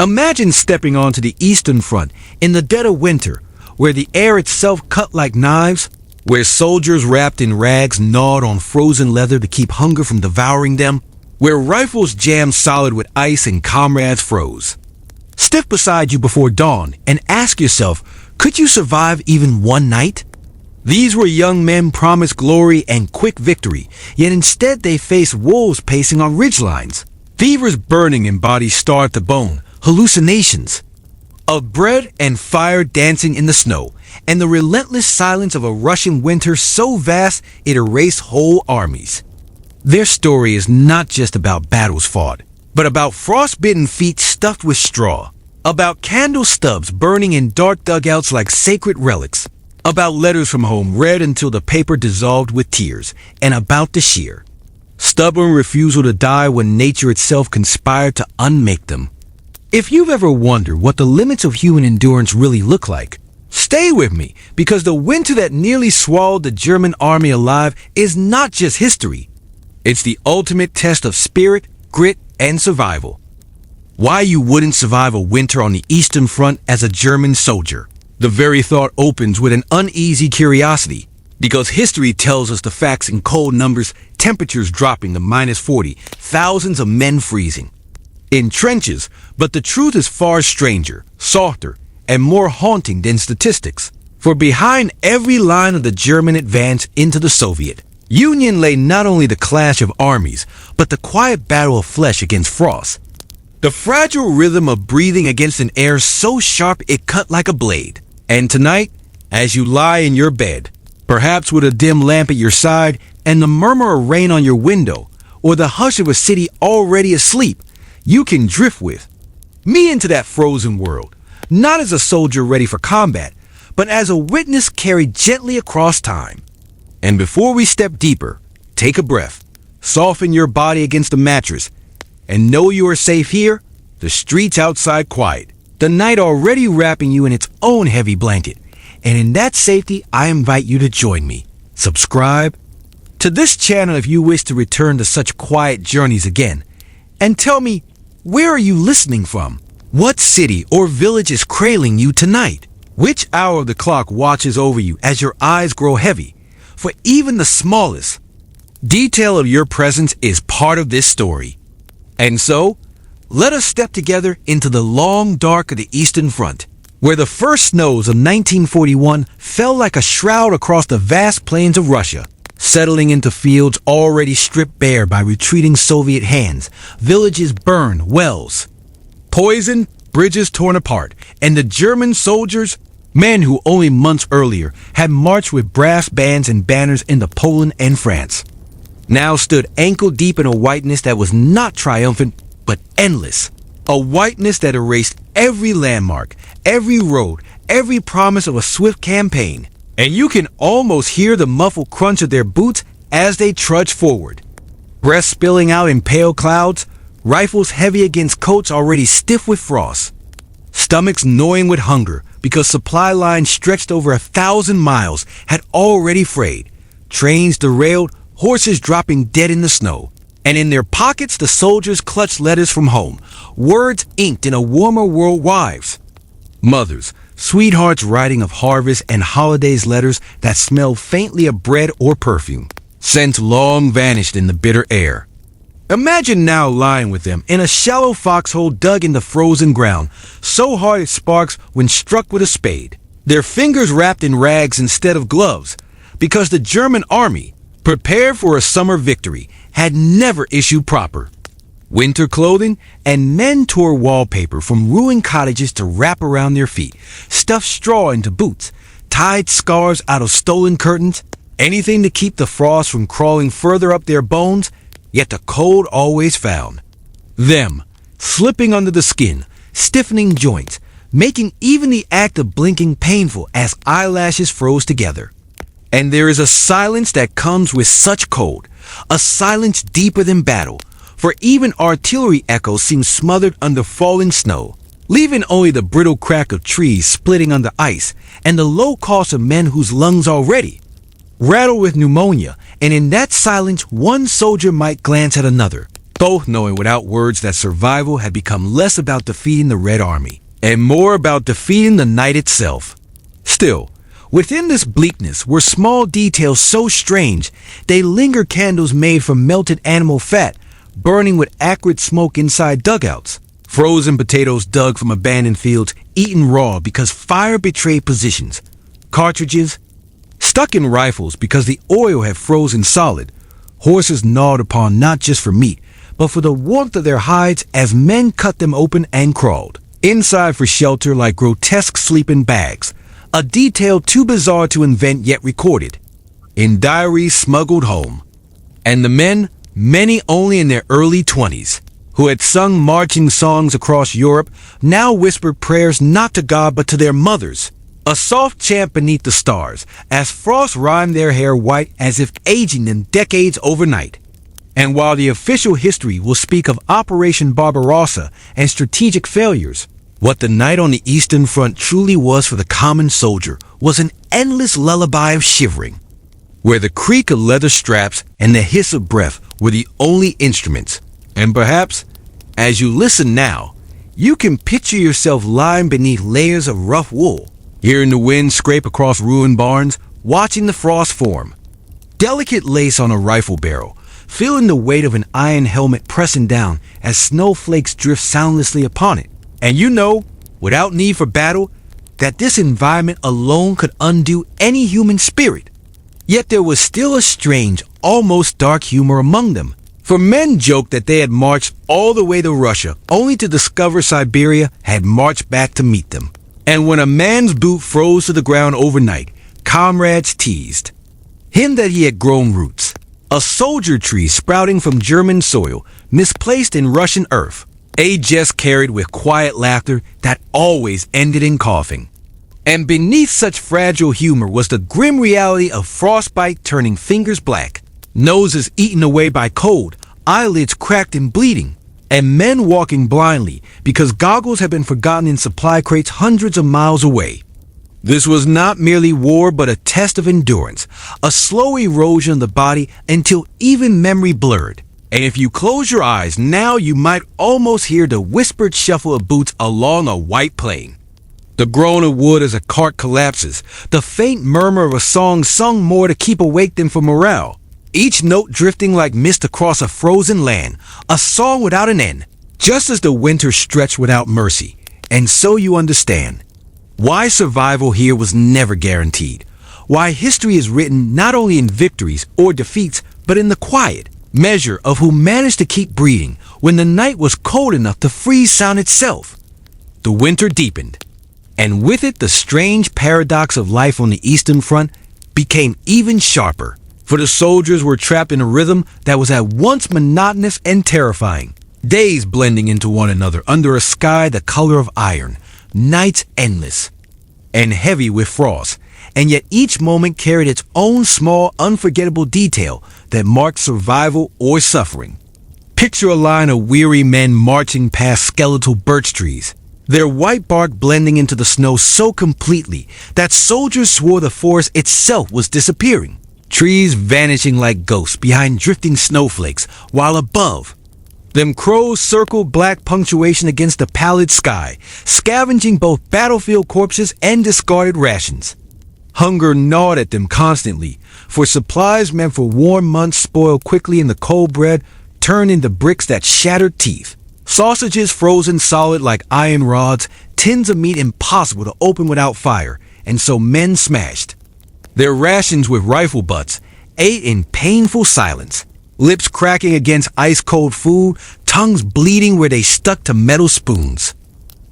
Imagine stepping onto the Eastern Front in the dead of winter, where the air itself cut like knives, where soldiers wrapped in rags gnawed on frozen leather to keep hunger from devouring them, where rifles jammed solid with ice and comrades froze. Step beside you before dawn and ask yourself, could you survive even one night? These were young men promised glory and quick victory, yet instead they faced wolves pacing on ridgelines, fevers burning in bodies starved to bone, hallucinations of bread and fire dancing in the snow, and the relentless silence of a Russian winter so vast it erased whole armies. Their story is not just about battles fought, but about frostbitten feet stuffed with straw, about candle stubs burning in dark dugouts like sacred relics, about letters from home read until the paper dissolved with tears, and about the sheer, stubborn refusal to die when nature itself conspired to unmake them. If you've ever wondered what the limits of human endurance really look like, stay with me, because the winter that nearly swallowed the German army alive is not just history. It's the ultimate test of spirit, grit, and survival. Why you wouldn't survive a winter on the Eastern Front as a German soldier? The very thought opens with an uneasy curiosity, because history tells us the facts in cold numbers, temperatures dropping to -40, thousands of men freezing in trenches, but the truth is far stranger, softer, and more haunting than statistics. For behind every line of the German advance into the Soviet Union lay not only the clash of armies, but the quiet battle of flesh against frost. The fragile rhythm of breathing against an air so sharp it cut like a blade. And tonight, as you lie in your bed, perhaps with a dim lamp at your side and the murmur of rain on your window, or the hush of a city already asleep, you can drift with me into that frozen world, not as a soldier ready for combat, but as a witness carried gently across time. And before we step deeper, take a breath, soften your body against the mattress, and know you are safe here, the streets outside quiet, the night already wrapping you in its own heavy blanket. And in that safety, I invite you to join me. Subscribe to this channel if you wish to return to such quiet journeys again. And tell me, where are you listening from? What city or village is cradling you tonight? Which hour of the clock watches over you as your eyes grow heavy? For even the smallest detail of your presence is part of this story. And so, let us step together into the long dark of the Eastern Front, where the first snows of 1941 fell like a shroud across the vast plains of Russia, settling into fields already stripped bare by retreating Soviet hands, villages burned, wells poisoned, bridges torn apart, and the German soldiers, men who only months earlier had marched with brass bands and banners into Poland and France, now stood ankle-deep in a whiteness that was not triumphant, but endless. A whiteness that erased every landmark, every road, every promise of a swift campaign. And you can almost hear the muffled crunch of their boots as they trudge forward. Breath spilling out in pale clouds, rifles heavy against coats already stiff with frost. Stomachs gnawing with hunger because supply lines stretched over 1,000 miles had already frayed. Trains derailed, horses dropping dead in the snow. And in their pockets, the soldiers clutched letters from home, words inked in a warmer world wives, mothers, sweethearts writing of harvest and holidays, letters that smelled faintly of bread or perfume, scents long vanished in the bitter air. Imagine now lying with them in a shallow foxhole dug in the frozen ground, so hard it sparks when struck with a spade, their fingers wrapped in rags instead of gloves, because the German army, prepared for a summer victory, had never issued proper winter clothing, and men tore wallpaper from ruined cottages to wrap around their feet, stuffed straw into boots, tied scarves out of stolen curtains, anything to keep the frost from crawling further up their bones, yet the cold always found them, slipping under the skin, stiffening joints, making even the act of blinking painful as eyelashes froze together. And there is a silence that comes with such cold, a silence deeper than battle, for even artillery echoes seem smothered under falling snow, leaving only the brittle crack of trees splitting under ice and the low cough of men whose lungs already rattle with pneumonia. And in that silence, one soldier might glance at another, both knowing without words that survival had become less about defeating the Red Army and more about defeating the night itself. Still, within this bleakness were small details so strange they linger: candles made from melted animal fat, burning with acrid smoke inside dugouts, frozen potatoes dug from abandoned fields, eaten raw because fire betrayed positions, cartridges stuck in rifles because the oil had frozen solid, horses gnawed upon not just for meat, but for the warmth of their hides as men cut them open and crawled inside for shelter like grotesque sleeping bags, a detail too bizarre to invent yet recorded in diaries smuggled home. And the men, many only in their early 20s, who had sung marching songs across Europe, now whispered prayers not to God but to their mothers, a soft chant beneath the stars, as frost rhymed their hair white as if aging them decades overnight. And while the official history will speak of Operation Barbarossa and strategic failures, what the night on the Eastern Front truly was for the common soldier was an endless lullaby of shivering, where the creak of leather straps and the hiss of breath were the only instruments. And perhaps, as you listen now, you can picture yourself lying beneath layers of rough wool, hearing the wind scrape across ruined barns, watching the frost form, delicate lace on a rifle barrel, feeling the weight of an iron helmet pressing down as snowflakes drift soundlessly upon it. And you know, without need for battle, that this environment alone could undo any human spirit. Yet there was still a strange, almost dark humor among them. For men joked that they had marched all the way to Russia, only to discover Siberia had marched back to meet them. And when a man's boot froze to the ground overnight, comrades teased him that he had grown roots, a soldier tree sprouting from German soil, misplaced in Russian earth, a jest carried with quiet laughter that always ended in coughing. And beneath such fragile humor was the grim reality of frostbite turning fingers black, noses eaten away by cold, eyelids cracked and bleeding, and men walking blindly because goggles had been forgotten in supply crates hundreds of miles away. This was not merely war but a test of endurance, a slow erosion of the body until even memory blurred. And if you close your eyes now, you might almost hear the whispered shuffle of boots along a white plain, the groan of wood as a cart collapses, the faint murmur of a song sung more to keep awake than for morale, each note drifting like mist across a frozen land, a song without an end, just as the winter stretched without mercy. And so you understand why survival here was never guaranteed, why history is written not only in victories or defeats, but in the quiet measure of who managed to keep breathing when the night was cold enough to freeze sound itself. The winter deepened, and with it the strange paradox of life on the Eastern Front became even sharper, for the soldiers were trapped in a rhythm that was at once monotonous and terrifying, days blending into one another under a sky the color of iron, nights endless and heavy with frost, and yet each moment carried its own small, unforgettable detail that marked survival or suffering. Picture a line of weary men marching past skeletal birch trees, their white bark blending into the snow so completely that soldiers swore the forest itself was disappearing, trees vanishing like ghosts behind drifting snowflakes, while above them crows circled black punctuation against the pallid sky, scavenging both battlefield corpses and discarded rations. Hunger gnawed at them constantly, for supplies meant for warm months spoiled quickly and the cold bread turned into bricks that shattered teeth. Sausages frozen solid like iron rods, tins of meat impossible to open without fire, and so men smashed their rations with rifle butts, ate in painful silence, lips cracking against ice-cold food, tongues bleeding where they stuck to metal spoons.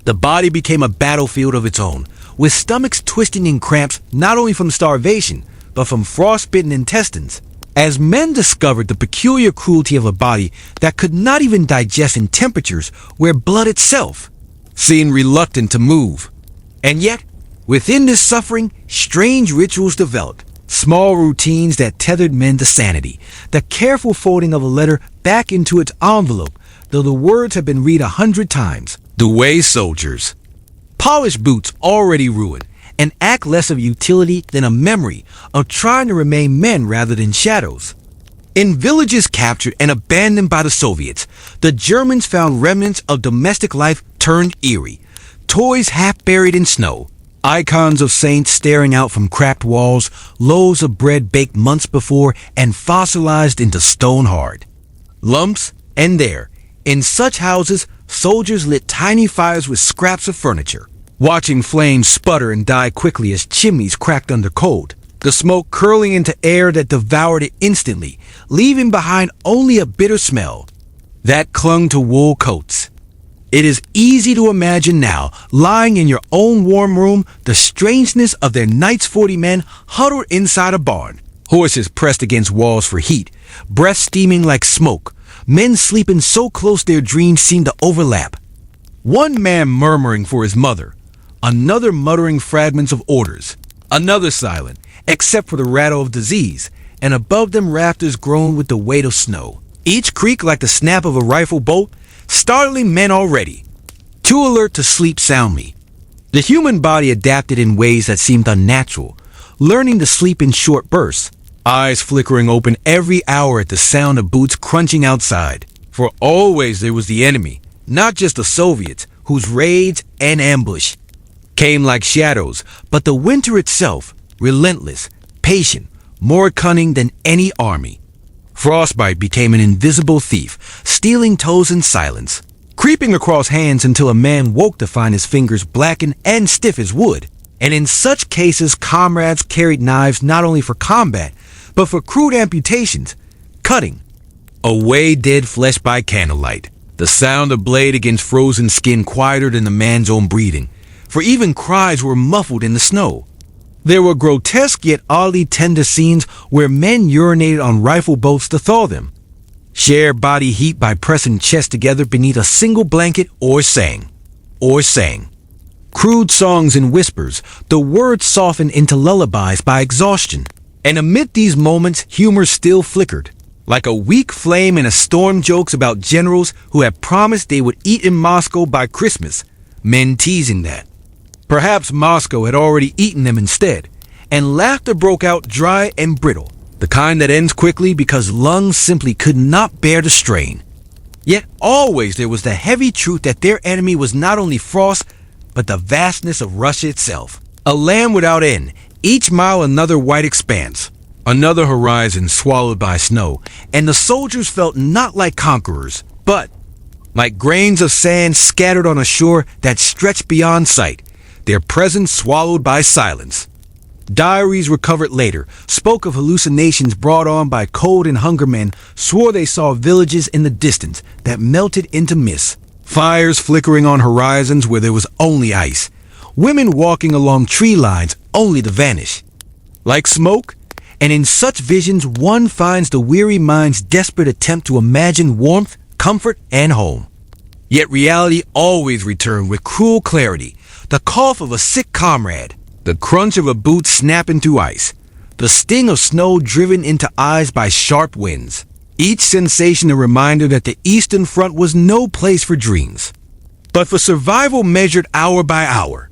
The body became a battlefield of its own, with stomachs twisting in cramps not only from starvation, but from frostbitten intestines, as men discovered the peculiar cruelty of a body that could not even digest in temperatures where blood itself seemed reluctant to move. And yet, within this suffering, strange rituals developed, small routines that tethered men to sanity, the careful folding of a letter back into its envelope, though the words had been read 100 times, the way soldiers. Polished boots already ruined, an act less of utility than a memory of trying to remain men rather than shadows. In villages captured and abandoned by the Soviets, the Germans found remnants of domestic life turned eerie. Toys half buried in snow, icons of saints staring out from cracked walls, loaves of bread baked months before and fossilized into stone hard. Lumps, and there, in such houses, soldiers lit tiny fires with scraps of furniture, watching flames sputter and die quickly as chimneys cracked under cold, the smoke curling into air that devoured it instantly, leaving behind only a bitter smell that clung to wool coats. It is easy to imagine now, lying in your own warm room, the strangeness of their Knights 40 men huddled inside a barn, horses pressed against walls for heat, breath steaming like smoke, men sleeping so close their dreams seemed to overlap. One man murmuring for his mother, another muttering fragments of orders, another silent, except for the rattle of disease, and above them rafters groaned with the weight of snow. Each creak like the snap of a rifle bolt, startling men already, too alert to sleep soundly. The human body adapted in ways that seemed unnatural, learning to sleep in short bursts, eyes flickering open every hour at the sound of boots crunching outside. For always there was the enemy, not just the Soviets, whose raids and ambush came like shadows, but the winter itself, relentless, patient, more cunning than any army. Frostbite became an invisible thief, stealing toes in silence, creeping across hands until a man woke to find his fingers blackened and stiff as wood. And in such cases, comrades carried knives not only for combat, but for crude amputations, cutting away dead flesh by candlelight. The sound of blade against frozen skin quieter than the man's own breathing, for even cries were muffled in the snow. There were grotesque yet oddly tender scenes where men urinated on rifle bolts to thaw them, shared body heat by pressing chests together beneath a single blanket, or sang. Crude songs in whispers, the words softened into lullabies by exhaustion. And amid these moments, humor still flickered, like a weak flame in a storm jokes about generals who had promised they would eat in Moscow by Christmas, men teasing that perhaps Moscow had already eaten them instead, and laughter broke out dry and brittle, the kind that ends quickly because lungs simply could not bear the strain. Yet always there was the heavy truth that their enemy was not only frost, but the vastness of Russia itself. A land without end, each mile another white expanse, another horizon swallowed by snow, and the soldiers felt not like conquerors, but like grains of sand scattered on a shore that stretched beyond sight, their presence swallowed by silence. Diaries recovered later spoke of hallucinations brought on by cold and hunger. Men swore they saw villages in the distance that melted into mist, fires flickering on horizons where there was only ice, women walking along tree lines only to vanish like smoke. And in such visions one finds the weary mind's desperate attempt to imagine warmth, comfort, and home. Yet reality always returned with cruel clarity, the cough of a sick comrade, the crunch of a boot snapping through ice, the sting of snow driven into eyes by sharp winds. Each sensation a reminder that the Eastern Front was no place for dreams, but for survival measured hour by hour.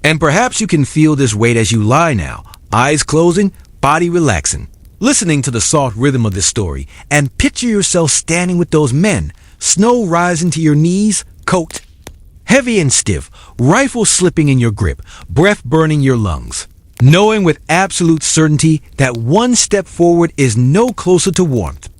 And perhaps you can feel this weight as you lie now, eyes closing, body relaxing, listening to the soft rhythm of this story, and picture yourself standing with those men, snow rising to your knees, coat heavy and stiff, rifle slipping in your grip, breath burning your lungs, knowing with absolute certainty that one step forward is no closer to warmth,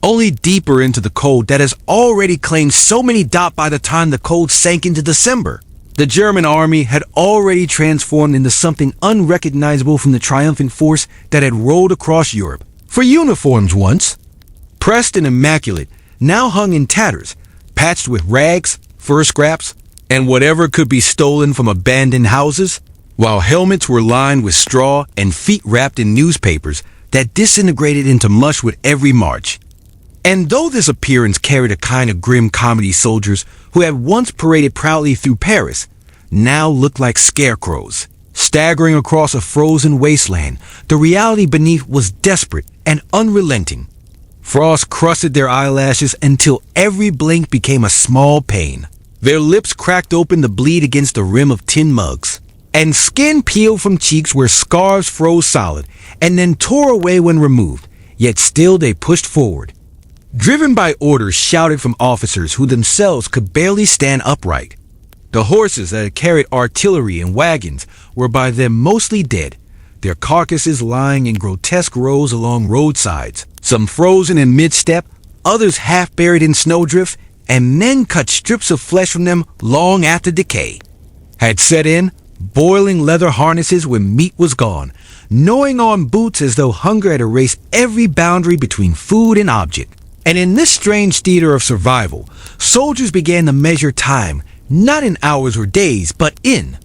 only deeper into the cold that has already claimed so many dot by the time the cold sank into December. The German army had already transformed into something unrecognizable from the triumphant force that had rolled across Europe. For uniforms once, pressed and immaculate, now hung in tatters, patched with rags, fur scraps, and whatever could be stolen from abandoned houses, while helmets were lined with straw and feet wrapped in newspapers that disintegrated into mush with every march. And though this appearance carried a kind of grim comedy, soldiers who had once paraded proudly through Paris now looked like scarecrows, staggering across a frozen wasteland. The reality beneath was desperate and unrelenting. Frost crusted their eyelashes until every blink became a small pain. Their lips cracked open to bleed against the rim of tin mugs, and skin peeled from cheeks where scars froze solid and then tore away when removed, yet still they pushed forward. Driven by orders shouted from officers who themselves could barely stand upright. The horses that had carried artillery and wagons were by them mostly dead, their carcasses lying in grotesque rows along roadsides, some frozen in mid-step, others half buried in snowdrift, and men cut strips of flesh from them long after decay had set in, boiling leather harnesses when meat was gone, gnawing on boots as though hunger had erased every boundary between food and object. And in this strange theater of survival, soldiers began to measure time, not in hours or days, but in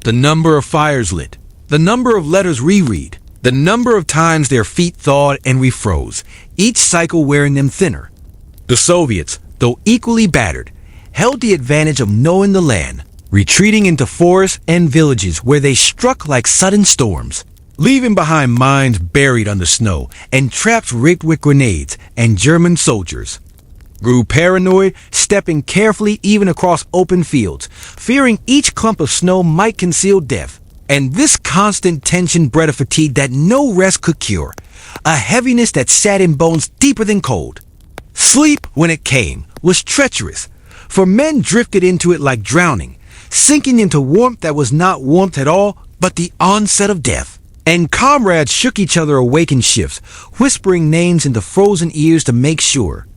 the number of fires lit, the number of letters reread, the number of times their feet thawed and refroze, each cycle wearing them thinner. The Soviets, though equally battered, held the advantage of knowing the land, retreating into forests and villages where they struck like sudden storms, leaving behind mines buried under snow and traps rigged with grenades, and German soldiers grew paranoid, stepping carefully even across open fields, fearing each clump of snow might conceal death. And this constant tension bred a fatigue that no rest could cure, a heaviness that sat in bones deeper than cold. Sleep, when it came, was treacherous, for men drifted into it like drowning, sinking into warmth that was not warmth at all, but the onset of death. And comrades shook each other awake in shifts, whispering names into frozen ears to make sure.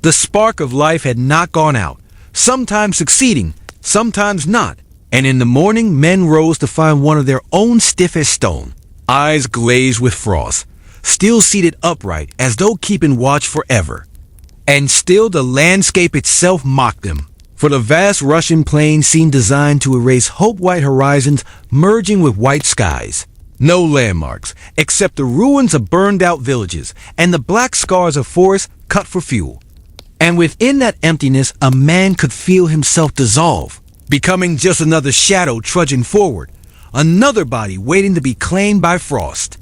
The spark of life had not gone out, sometimes succeeding, sometimes not. And in the morning, men rose to find one of their own stiff as stone, eyes glazed with frost, still seated upright as though keeping watch forever. And still the landscape itself mocked them, for the vast Russian plain seemed designed to erase hope-white horizons merging with white skies. No landmarks, except the ruins of burned-out villages and the black scars of forests cut for fuel. And within that emptiness, a man could feel himself dissolve, becoming just another shadow trudging forward, another body waiting to be claimed by frost.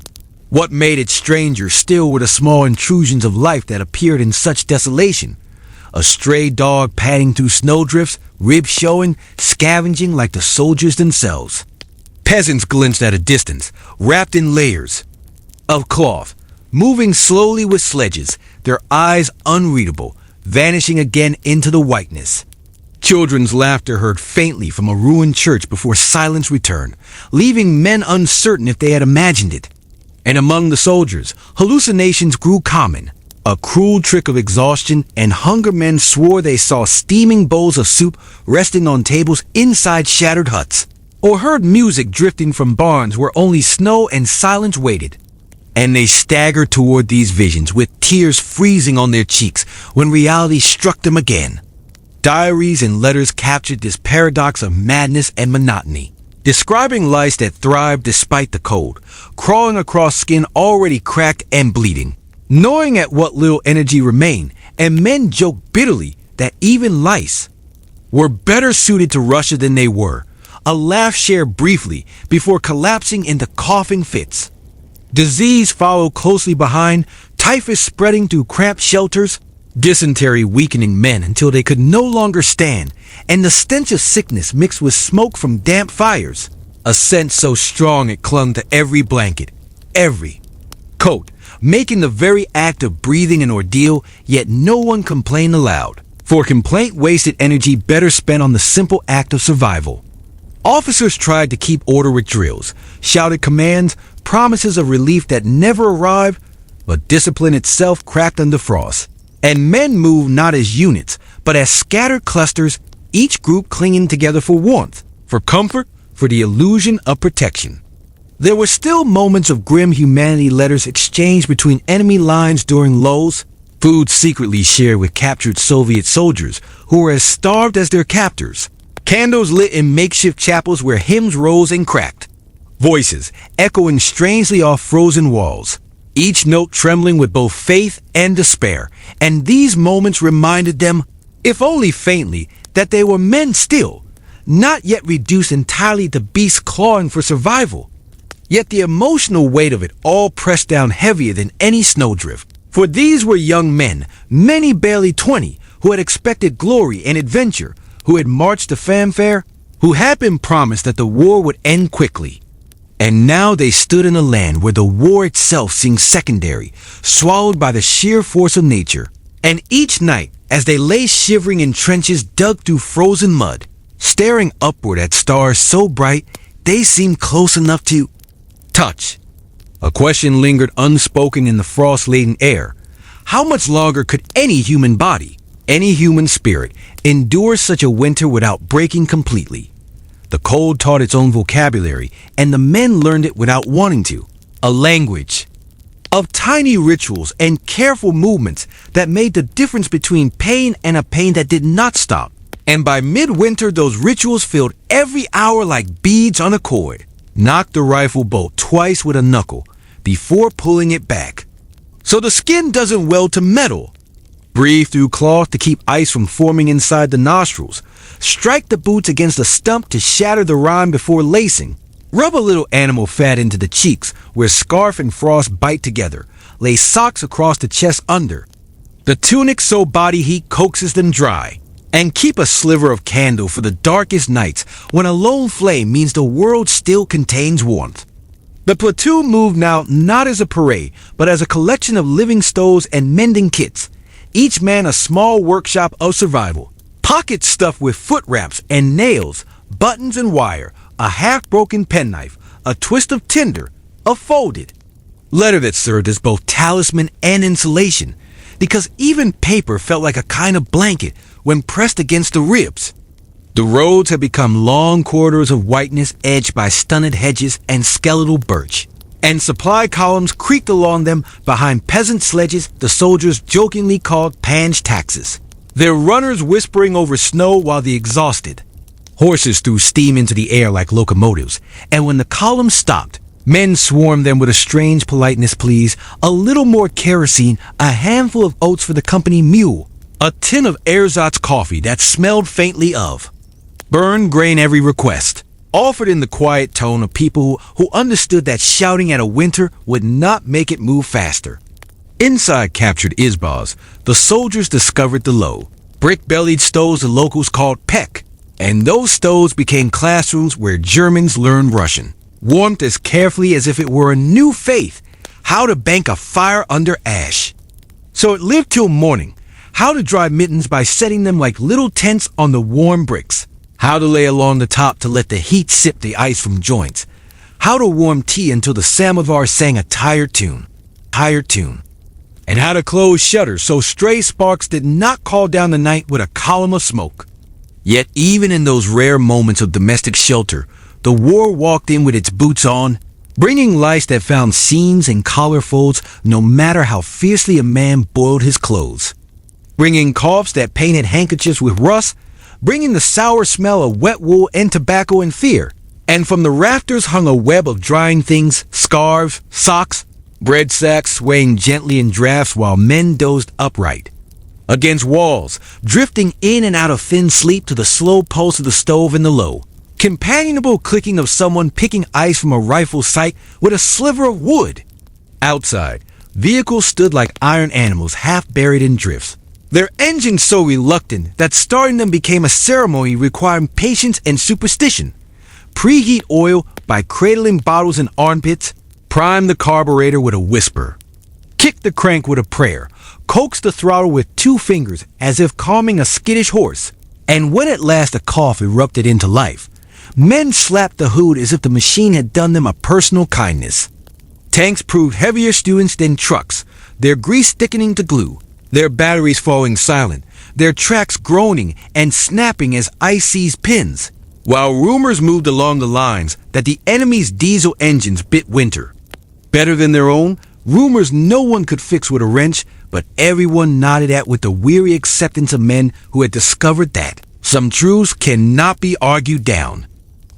What made it stranger still were the small intrusions of life that appeared in such desolation. A stray dog padding through snowdrifts, ribs showing, scavenging like the soldiers themselves. Peasants glimpsed at a distance, wrapped in layers of cloth, moving slowly with sledges, their eyes unreadable, vanishing again into the whiteness. Children's laughter heard faintly from a ruined church before silence returned, leaving men uncertain if they had imagined it. And among the soldiers, hallucinations grew common. A cruel trick of exhaustion and hunger, men swore they saw steaming bowls of soup resting on tables inside shattered huts, or heard music drifting from barns where only snow and silence waited. And they staggered toward these visions with tears freezing on their cheeks when reality struck them again. Diaries and letters captured this paradox of madness and monotony, describing lice that thrived despite the cold, crawling across skin already cracked and bleeding, gnawing at what little energy remained, and men joked bitterly that even lice were better suited to Russia than they were, a laugh shared briefly before collapsing into coughing fits. Disease followed closely behind, typhus spreading through cramped shelters, dysentery weakening men until they could no longer stand, and the stench of sickness mixed with smoke from damp fires, a scent so strong it clung to every blanket, every coat, making the very act of breathing an ordeal, yet no one complained aloud, for complaint wasted energy better spent on the simple act of survival. Officers tried to keep order with drills, shouted commands, promises of relief that never arrived, but discipline itself cracked under frost. And men moved not as units, but as scattered clusters, each group clinging together for warmth, for comfort, for the illusion of protection. There were still moments of grim humanity, letters exchanged between enemy lines during lulls, food secretly shared with captured Soviet soldiers who were as starved as their captors, candles lit in makeshift chapels where hymns rose and cracked, voices echoing strangely off frozen walls, each note trembling with both faith and despair. And these moments reminded them, if only faintly, that they were men still, not yet reduced entirely to beasts clawing for survival. Yet the emotional weight of it all pressed down heavier than any snowdrift. For these were young men, many barely 20, who had expected glory and adventure, who had marched to fanfare, who had been promised that the war would end quickly. And now they stood in a land where the war itself seemed secondary, swallowed by the sheer force of nature. And each night, as they lay shivering in trenches dug through frozen mud, staring upward at stars so bright they seemed close enough to touch. A question lingered unspoken in the frost-laden air. How much longer could any human body, any human spirit, endure such a winter without breaking completely? The cold taught its own vocabulary, and the men learned it without wanting to. A language of tiny rituals and careful movements that made the difference between pain and a pain that did not stop. And by midwinter, those rituals filled every hour like beads on a cord. Knock the rifle bolt twice with a knuckle before pulling it back, so the skin doesn't weld to metal. Breathe through cloth to keep ice from forming inside the nostrils. Strike the boots against a stump to shatter the rime before lacing. Rub a little animal fat into the cheeks where scarf and frost bite together. Lay socks across the chest under the tunic so body heat coaxes them dry. And keep a sliver of candle for the darkest nights when a lone flame means the world still contains warmth. The platoon moved now not as a parade, but as a collection of living stoves and mending kits. Each man a small workshop of survival. Pockets stuffed with foot wraps and nails, buttons and wire, a half-broken penknife, a twist of tinder, a folded letter that served as both talisman and insulation, because even paper felt like a kind of blanket when pressed against the ribs. The roads had become long corridors of whiteness edged by stunted hedges and skeletal birch, and supply columns creaked along them behind peasant sledges the soldiers jokingly called pange taxes, their runners whispering over snow while the exhausted horses threw steam into the air like locomotives, and when the column stopped, men swarmed them with a strange politeness. Please, a little more kerosene, a handful of oats for the company mule, a tin of ersatz coffee that smelled faintly of burned grain. Every request offered in the quiet tone of people who understood that shouting at a winter would not make it move faster. Inside captured Izbaz, the soldiers discovered the low, brick-bellied stoves the locals called pek, and those stoves became classrooms where Germans learned Russian, warmed as carefully as if it were a new faith, how to bank a fire under ash. So it lived till morning, how to dry mittens by setting them like little tents on the warm bricks, how to lay along the top to let the heat sip the ice from joints, how to warm tea until the samovar sang a tired tune, and how to close shutters so stray sparks did not call down the night with a column of smoke. Yet even in those rare moments of domestic shelter, the war walked in with its boots on, bringing lice that found seams and collar folds no matter how fiercely a man boiled his clothes, bringing coughs that painted handkerchiefs with rust, bringing the sour smell of wet wool and tobacco and fear. And from the rafters hung a web of drying things, scarves, socks, bread sacks swaying gently in drafts while men dozed upright against walls, drifting in and out of thin sleep to the slow pulse of the stove in the low, companionable clicking of someone picking ice from a rifle sight with a sliver of wood. Outside, vehicles stood like iron animals half buried in drifts, their engines so reluctant that starting them became a ceremony requiring patience and superstition. Preheat oil by cradling bottles in armpits, prime the carburetor with a whisper, kick the crank with a prayer, coax the throttle with 2 fingers as if calming a skittish horse, and when at last a cough erupted into life, men slapped the hood as if the machine had done them a personal kindness. Tanks proved heavier students than trucks, their grease thickening to glue, their batteries falling silent, their tracks groaning and snapping as ice seized pins, while rumors moved along the lines that the enemy's diesel engines bit winter better than their own, rumors no one could fix with a wrench, but everyone nodded at with the weary acceptance of men who had discovered that some truths cannot be argued down.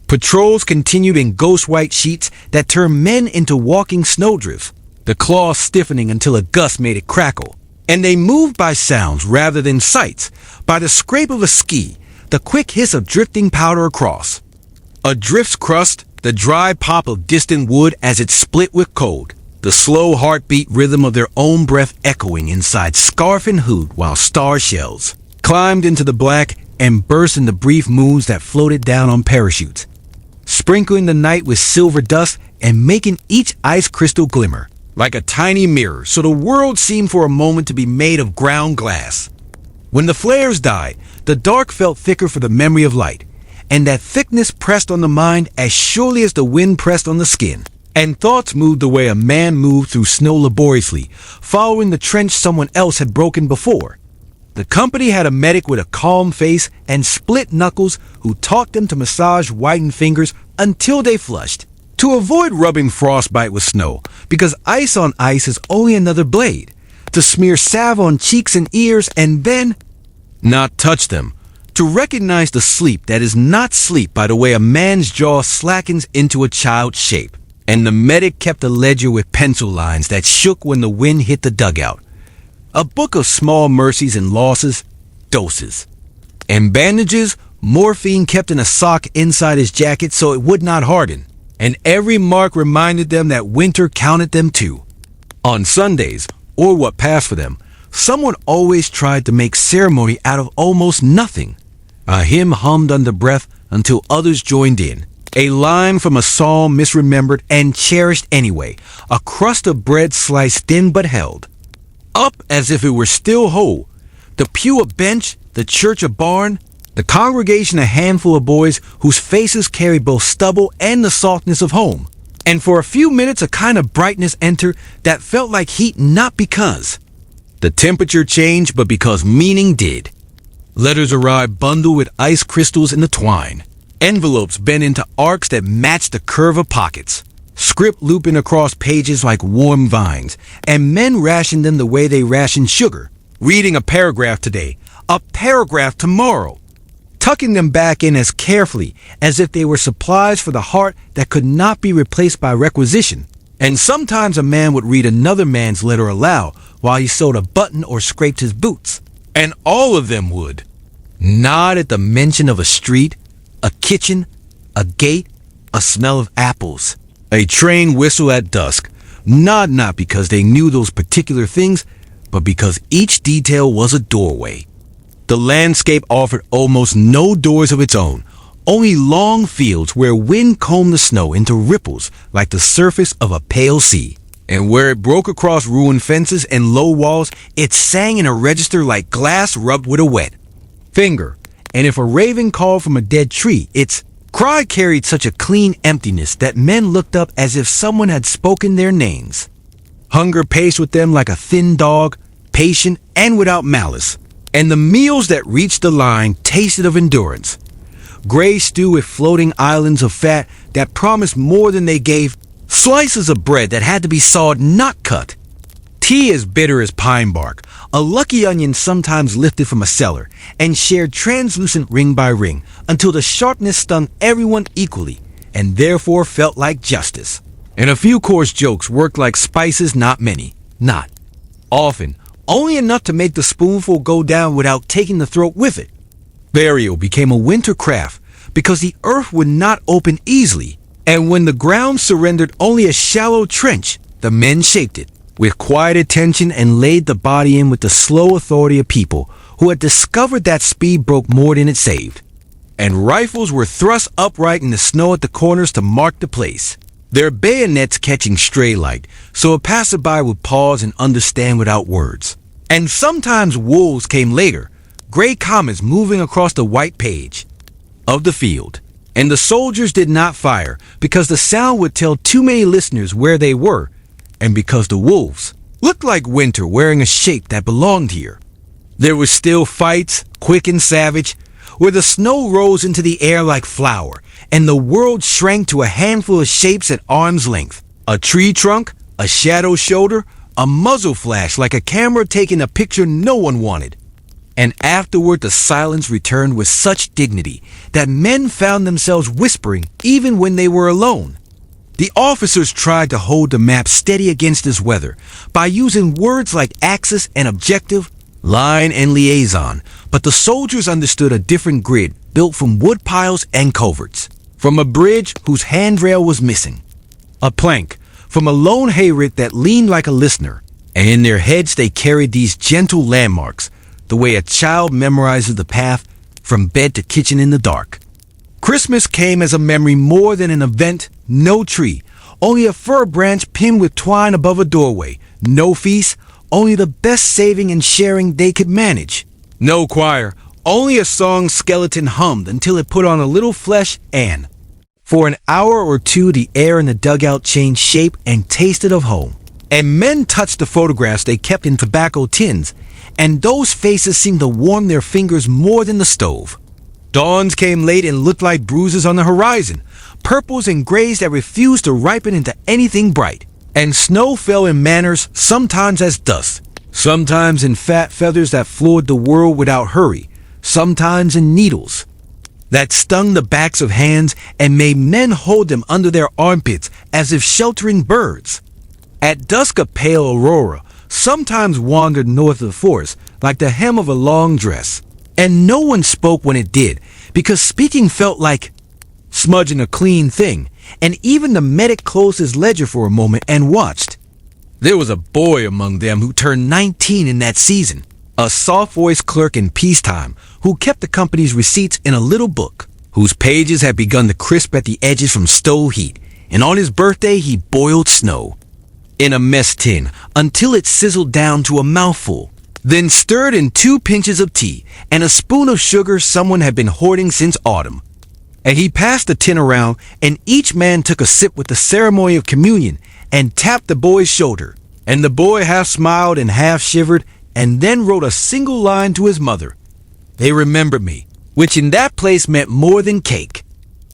Patrols continued in ghost white sheets that turned men into walking snowdrifts, the claws stiffening until a gust made it crackle. And they moved by sounds rather than sights, by the scrape of a ski, the quick hiss of drifting powder across a drift's crust, the dry pop of distant wood as it split with cold, the slow heartbeat rhythm of their own breath echoing inside scarf and hood while star shells climbed into the black and burst in the brief moons that floated down on parachutes, sprinkling the night with silver dust and making each ice crystal glimmer like a tiny mirror, so the world seemed for a moment to be made of ground glass. When the flares died, the dark felt thicker for the memory of light, and that thickness pressed on the mind as surely as the wind pressed on the skin. And thoughts moved the way a man moved through snow laboriously, following the trench someone else had broken before. The company had a medic with a calm face and split knuckles who taught them to massage whitened fingers until they flushed, to avoid rubbing frostbite with snow, because ice on ice is only another blade, to smear salve on cheeks and ears and then not touch them, to recognize the sleep that is not sleep by the way a man's jaw slackens into a child's shape. And the medic kept a ledger with pencil lines that shook when the wind hit the dugout. A book of small mercies and losses, doses. And bandages, morphine kept in a sock inside his jacket so it would not harden. And every mark reminded them that winter counted them too. On Sundays, or what passed for them, someone always tried to make ceremony out of almost nothing. A hymn hummed under breath until others joined in. A line from a psalm misremembered and cherished anyway. A crust of bread sliced thin but held. Up as if it were still whole. The pew a bench, the church a barn, the congregation a handful of boys whose faces carried both stubble and the softness of home. And for a few minutes a kind of brightness entered that felt like heat not because the temperature changed, but because meaning did. Letters arrived bundled with ice crystals in the twine. Envelopes bent into arcs that matched the curve of pockets. Script looping across pages like warm vines. And men rationed them the way they rationed sugar. Reading a paragraph today, a paragraph tomorrow. Tucking them back in as carefully as if they were supplies for the heart that could not be replaced by requisition. And sometimes a man would read another man's letter aloud while he sewed a button or scraped his boots. And all of them would nod at the mention of a street, a kitchen, a gate, a smell of apples, a train whistle at dusk. Nod not because they knew those particular things, but because each detail was a doorway. The landscape offered almost no doors of its own, only long fields where wind combed the snow into ripples like the surface of a pale sea. And where it broke across ruined fences and low walls, it sang in a register like glass rubbed with a wet finger. And if a raven called from a dead tree, its cry carried such a clean emptiness that men looked up as if someone had spoken their names. Hunger paced with them like a thin dog, patient and without malice. And the meals that reached the line tasted of endurance. Gray stew with floating islands of fat that promised more than they gave. Slices of bread that had to be sawed, not cut. Tea as bitter as pine bark. A lucky onion sometimes lifted from a cellar and shared translucent ring by ring until the sharpness stung everyone equally and therefore felt like justice. And a few coarse jokes worked like spices, not many. Not often. Only enough to make the spoonful go down without taking the throat with it. Burial became a winter craft because the earth would not open easily, and when the ground surrendered only a shallow trench, the men shaped it with quiet attention and laid the body in with the slow authority of people who had discovered that speed broke more than it saved. And rifles were thrust upright in the snow at the corners to mark the place, their bayonets catching stray light, so a passerby would pause and understand without words. And sometimes wolves came later, gray comets moving across the white page of the field. And the soldiers did not fire because the sound would tell too many listeners where they were, and because the wolves looked like winter wearing a shape that belonged here. There were still fights, quick and savage, where the snow rose into the air like flour, and the world shrank to a handful of shapes at arm's length. A tree trunk, a shadow shoulder, a muzzle flash like a camera taking a picture no one wanted. And afterward the silence returned with such dignity that men found themselves whispering even when they were alone. The officers tried to hold the map steady against this weather by using words like axis and objective, line and liaison, but the soldiers understood a different grid built from wood piles and culverts, from a bridge whose handrail was missing, a plank, from a lone hayrick that leaned like a listener, and in their heads they carried these gentle landmarks, the way a child memorizes the path from bed to kitchen in the dark. Christmas came as a memory more than an event, no tree, only a fir branch pinned with twine above a doorway. No feast, only the best saving and sharing they could manage. No choir, only a song skeleton hummed until it put on a little flesh and, for an hour or two, the air in the dugout changed shape and tasted of home. And men touched the photographs they kept in tobacco tins, and those faces seemed to warm their fingers more than the stove. Dawns came late and looked like bruises on the horizon, purples and grays that refused to ripen into anything bright. And snow fell in manners, sometimes as dust, sometimes in fat feathers that floored the world without hurry, sometimes in needles that stung the backs of hands and made men hold them under their armpits as if sheltering birds. At dusk a pale aurora sometimes wandered north of the forest like the hem of a long dress, and no one spoke when it did, because speaking felt like smudging a clean thing, and even the medic closed his ledger for a moment and watched. There was a boy among them who turned 19 in that season, a soft-voiced clerk in peacetime who kept the company's receipts in a little book, whose pages had begun to crisp at the edges from stove heat, and on his birthday he boiled snow in a mess tin until it sizzled down to a mouthful, then stirred in 2 pinches of tea and a spoon of sugar someone had been hoarding since autumn. And he passed the tin around, and each man took a sip with the ceremony of communion and tapped the boy's shoulder, and the boy half smiled and half shivered and then wrote a single line to his mother. They remembered me, which in that place meant more than cake.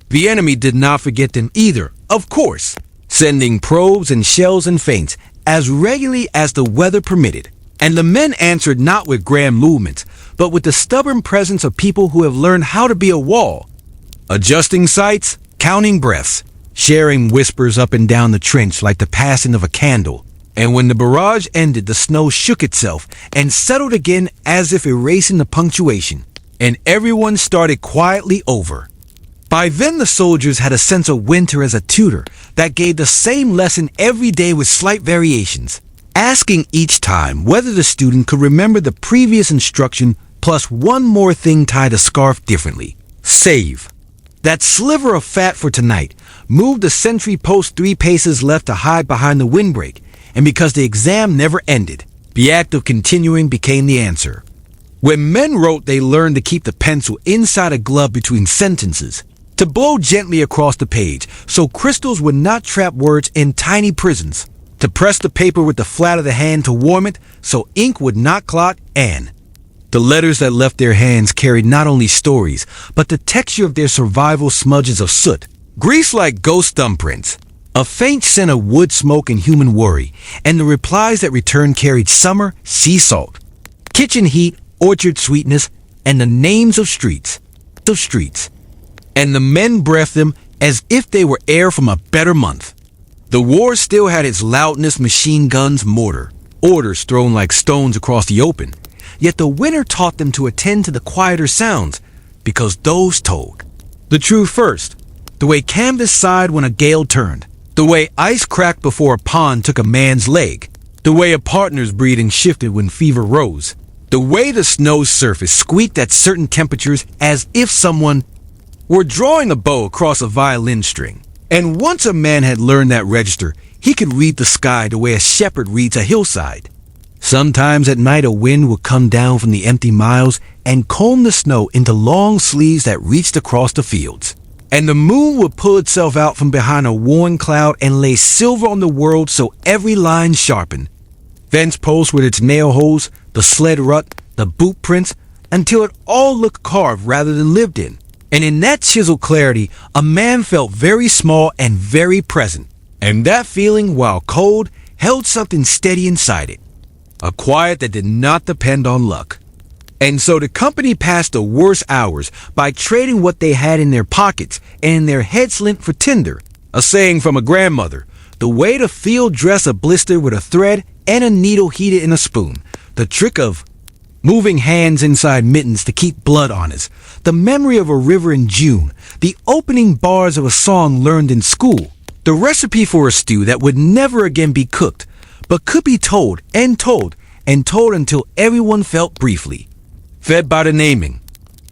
The enemy did not forget them either, of course, sending probes and shells and feints as regularly as the weather permitted. And the men answered not with grand movements, but with the stubborn presence of people who have learned how to be a wall, adjusting sights, counting breaths, sharing whispers up and down the trench like the passing of a candle. And when the barrage ended, the snow shook itself and settled again as if erasing the punctuation, and everyone started quietly over. By then the soldiers had a sense of winter as a tutor that gave the same lesson every day with slight variations, asking each time whether the student could remember the previous instruction plus one more thing tied a scarf differently. Save. That sliver of fat for tonight, move the sentry post 3 paces left to hide behind the windbreak, and because the exam never ended, the act of continuing became the answer. When men wrote, they learned to keep the pencil inside a glove between sentences, to blow gently across the page so crystals would not trap words in tiny prisons, to press the paper with the flat of the hand to warm it so ink would not clot, and the letters that left their hands carried not only stories, but the texture of their survival smudges of soot, grease like ghost thumbprints, a faint scent of wood smoke and human worry, and the replies that returned carried summer, sea salt, kitchen heat, orchard sweetness, and the names of streets. And the men breathed them as if they were air from a better month. The war still had its loudness, machine guns, mortar, orders thrown like stones across the open. Yet the winter taught them to attend to the quieter sounds, because those told. The truth first, the way canvas sighed when a gale turned, the way ice cracked before a pond took a man's leg, the way a partner's breathing shifted when fever rose, the way the snow's surface squeaked at certain temperatures as if someone were drawing a bow across a violin string. And once a man had learned that register, he could read the sky the way a shepherd reads a hillside. Sometimes at night a wind would come down from the empty miles and comb the snow into long sleeves that reached across the fields. And the moon would pull itself out from behind a worn cloud and lay silver on the world so every line sharpened. Fence posts with its nail holes, the sled rut, the boot prints, until it all looked carved rather than lived in. And in that chiseled clarity, a man felt very small and very present. And that feeling, while cold, held something steady inside it. A quiet that did not depend on luck. And so the company passed the worst hours by trading what they had in their pockets and in their heads lint for tinder, a saying from a grandmother, the way to field dress a blister with a thread and a needle heated in a spoon, the trick of moving hands inside mittens to keep blood honest, the memory of a river in June, the opening bars of a song learned in school, the recipe for a stew that would never again be cooked, but could be told and told and told until everyone felt briefly fed by the naming.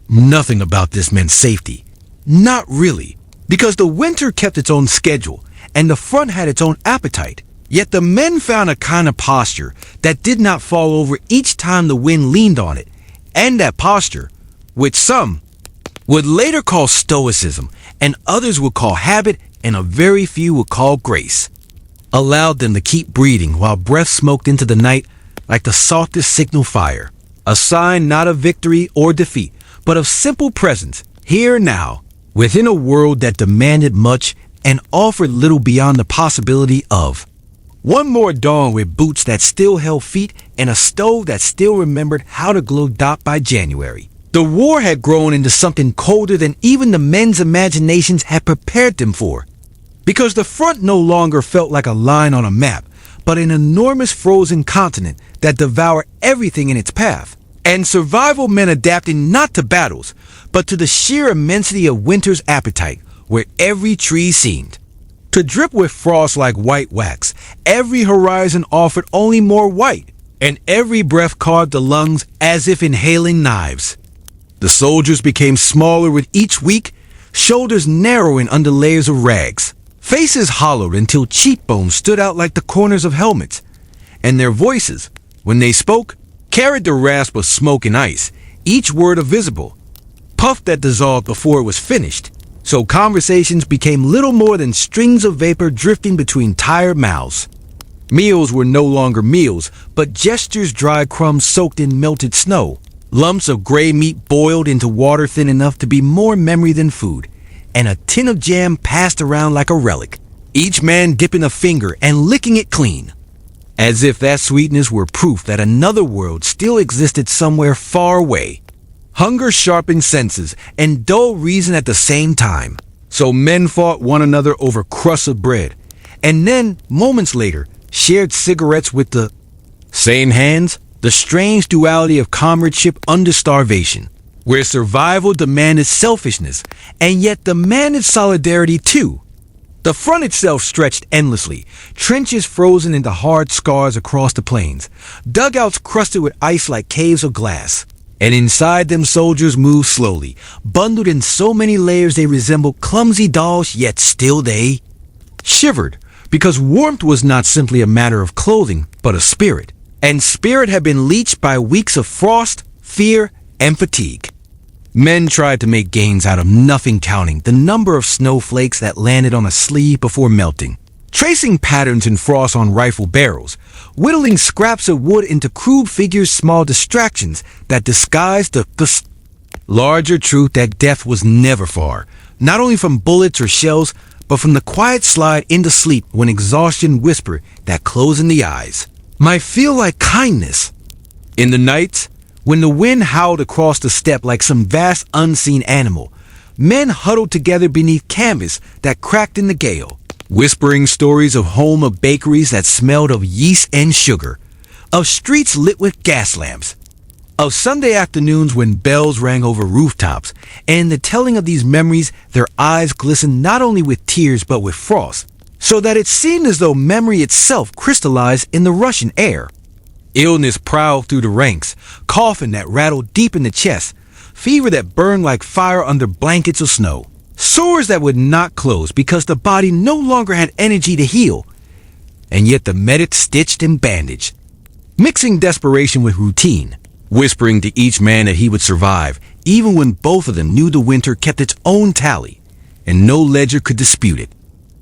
Nothing about this meant safety. Not really, because the winter kept its own schedule, and the front had its own appetite. Yet the men found a kind of posture that did not fall over each time the wind leaned on it, and that posture, which some would later call stoicism, and others would call habit, and a very few would call grace, allowed them to keep breathing while breath smoked into the night like the softest signal fire, a sign not of victory or defeat, but of simple presence, here and now, within a world that demanded much and offered little beyond the possibility of. One more dawn with boots that still held feet and a stove that still remembered how to glow dot by January. The war had grown into something colder than even the men's imaginations had prepared them for. Because the front no longer felt like a line on a map, but an enormous frozen continent that devoured everything in its path. And survival meant adapting not to battles, but to the sheer immensity of winter's appetite, where every tree seemed to drip with frost like white wax. Every horizon offered only more white, and every breath carved the lungs as if inhaling knives. The soldiers became smaller with each week, shoulders narrowing under layers of rags, faces hollowed until cheekbones stood out like the corners of helmets, and their voices, when they spoke, carried the rasp of smoke and ice, each word a visible puff that dissolved before it was finished. So conversations became little more than strings of vapor drifting between tired mouths. Meals were no longer meals, but gestures, dry crumbs soaked in melted snow, lumps of gray meat boiled into water thin enough to be more memory than food, and a tin of jam passed around like a relic, each man dipping a finger and licking it clean, as if that sweetness were proof that another world still existed somewhere far away. Hunger sharpened senses and dull reason at the same time. So men fought one another over crusts of bread, and then, moments later, shared cigarettes with the same hands, the strange duality of comradeship under starvation, where survival demanded selfishness, and yet demanded solidarity too. The front itself stretched endlessly, trenches frozen into hard scars across the plains, dugouts crusted with ice like caves of glass. And inside them soldiers moved slowly, bundled in so many layers they resembled clumsy dolls, yet still they shivered, because warmth was not simply a matter of clothing, but of spirit. And spirit had been leached by weeks of frost, fear, and fatigue. Men tried to make gains out of nothing, counting the number of snowflakes that landed on a sleeve before melting, tracing patterns in frost on rifle barrels, whittling scraps of wood into crude figures, small distractions that disguised the larger truth that death was never far, not only from bullets or shells, but from the quiet slide into sleep when exhaustion whispered that closing the eyes might feel like kindness. In the nights, when the wind howled across the steppe like some vast unseen animal, men huddled together beneath canvas that cracked in the gale, whispering stories of home, of bakeries that smelled of yeast and sugar, of streets lit with gas lamps, of Sunday afternoons when bells rang over rooftops, and in the telling of these memories their eyes glistened not only with tears but with frost, so that it seemed as though memory itself crystallized in the Russian air. Illness prowled through the ranks, coughing that rattled deep in the chest, fever that burned like fire under blankets of snow, sores that would not close because the body no longer had energy to heal, and yet the medic stitched and bandaged, mixing desperation with routine, whispering to each man that he would survive, even when both of them knew the winter kept its own tally, and no ledger could dispute it.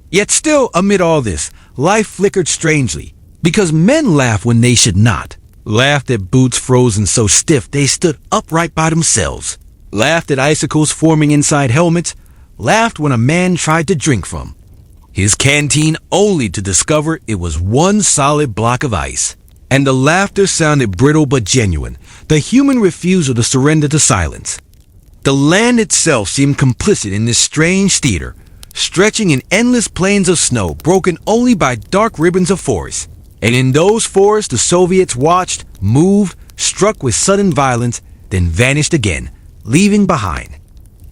Yet still, amid all this, life flickered strangely, because men laughed when they should not, laughed at boots frozen so stiff they stood upright by themselves, laughed at icicles forming inside helmets, laughed when a man tried to drink from his canteen only to discover it was one solid block of ice. And the laughter sounded brittle but genuine, the human refusal to surrender to silence. The land itself seemed complicit in this strange theater, stretching in endless plains of snow broken only by dark ribbons of forest. And in those forests the Soviets watched, moved, struck with sudden violence, then vanished again, leaving behind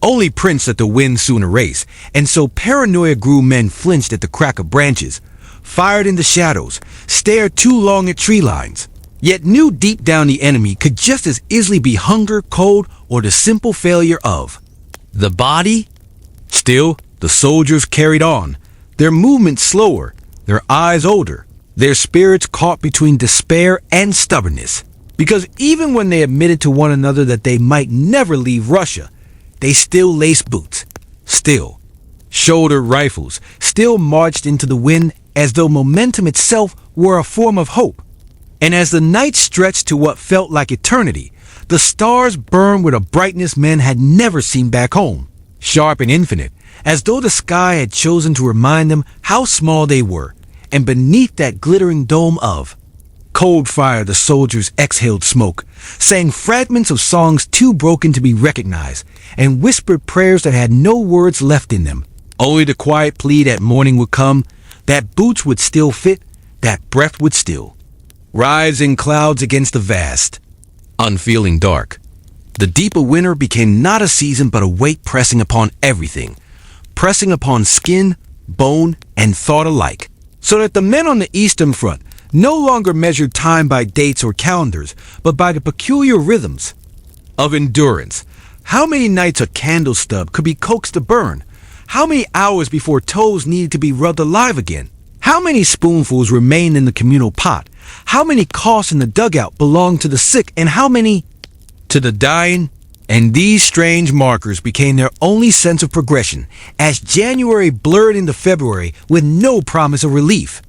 only prints that the wind soon erased. And so paranoia grew. Men flinched at the crack of branches, fired in the shadows, stared too long at tree lines, yet knew deep down the enemy could just as easily be hunger, cold, or the simple failure of the body. Still, the soldiers carried on, their movements slower, their eyes older, their spirits caught between despair and stubbornness. Because even when they admitted to one another that they might never leave Russia, they still laced boots, still shouldered rifles, still marched into the wind as though momentum itself were a form of hope. And as the night stretched to what felt like eternity, the stars burned with a brightness men had never seen back home, sharp and infinite, as though the sky had chosen to remind them how small they were, and beneath that glittering dome of cold fire the soldiers exhaled smoke, sang fragments of songs too broken to be recognized, and whispered prayers that had no words left in them. Only the quiet plea that morning would come, that boots would still fit, that breath would still rise in clouds against the vast, unfeeling dark. The deeper winter became not a season but a weight pressing upon everything, pressing upon skin, bone, and thought alike, so that the men on the Eastern Front no longer measured time by dates or calendars, but by the peculiar rhythms of endurance. How many nights a candle stub could be coaxed to burn? How many hours before toes needed to be rubbed alive again? How many spoonfuls remained in the communal pot? How many coughs in the dugout belonged to the sick, and how many to the dying? And these strange markers became their only sense of progression as January blurred into February with no promise of relief.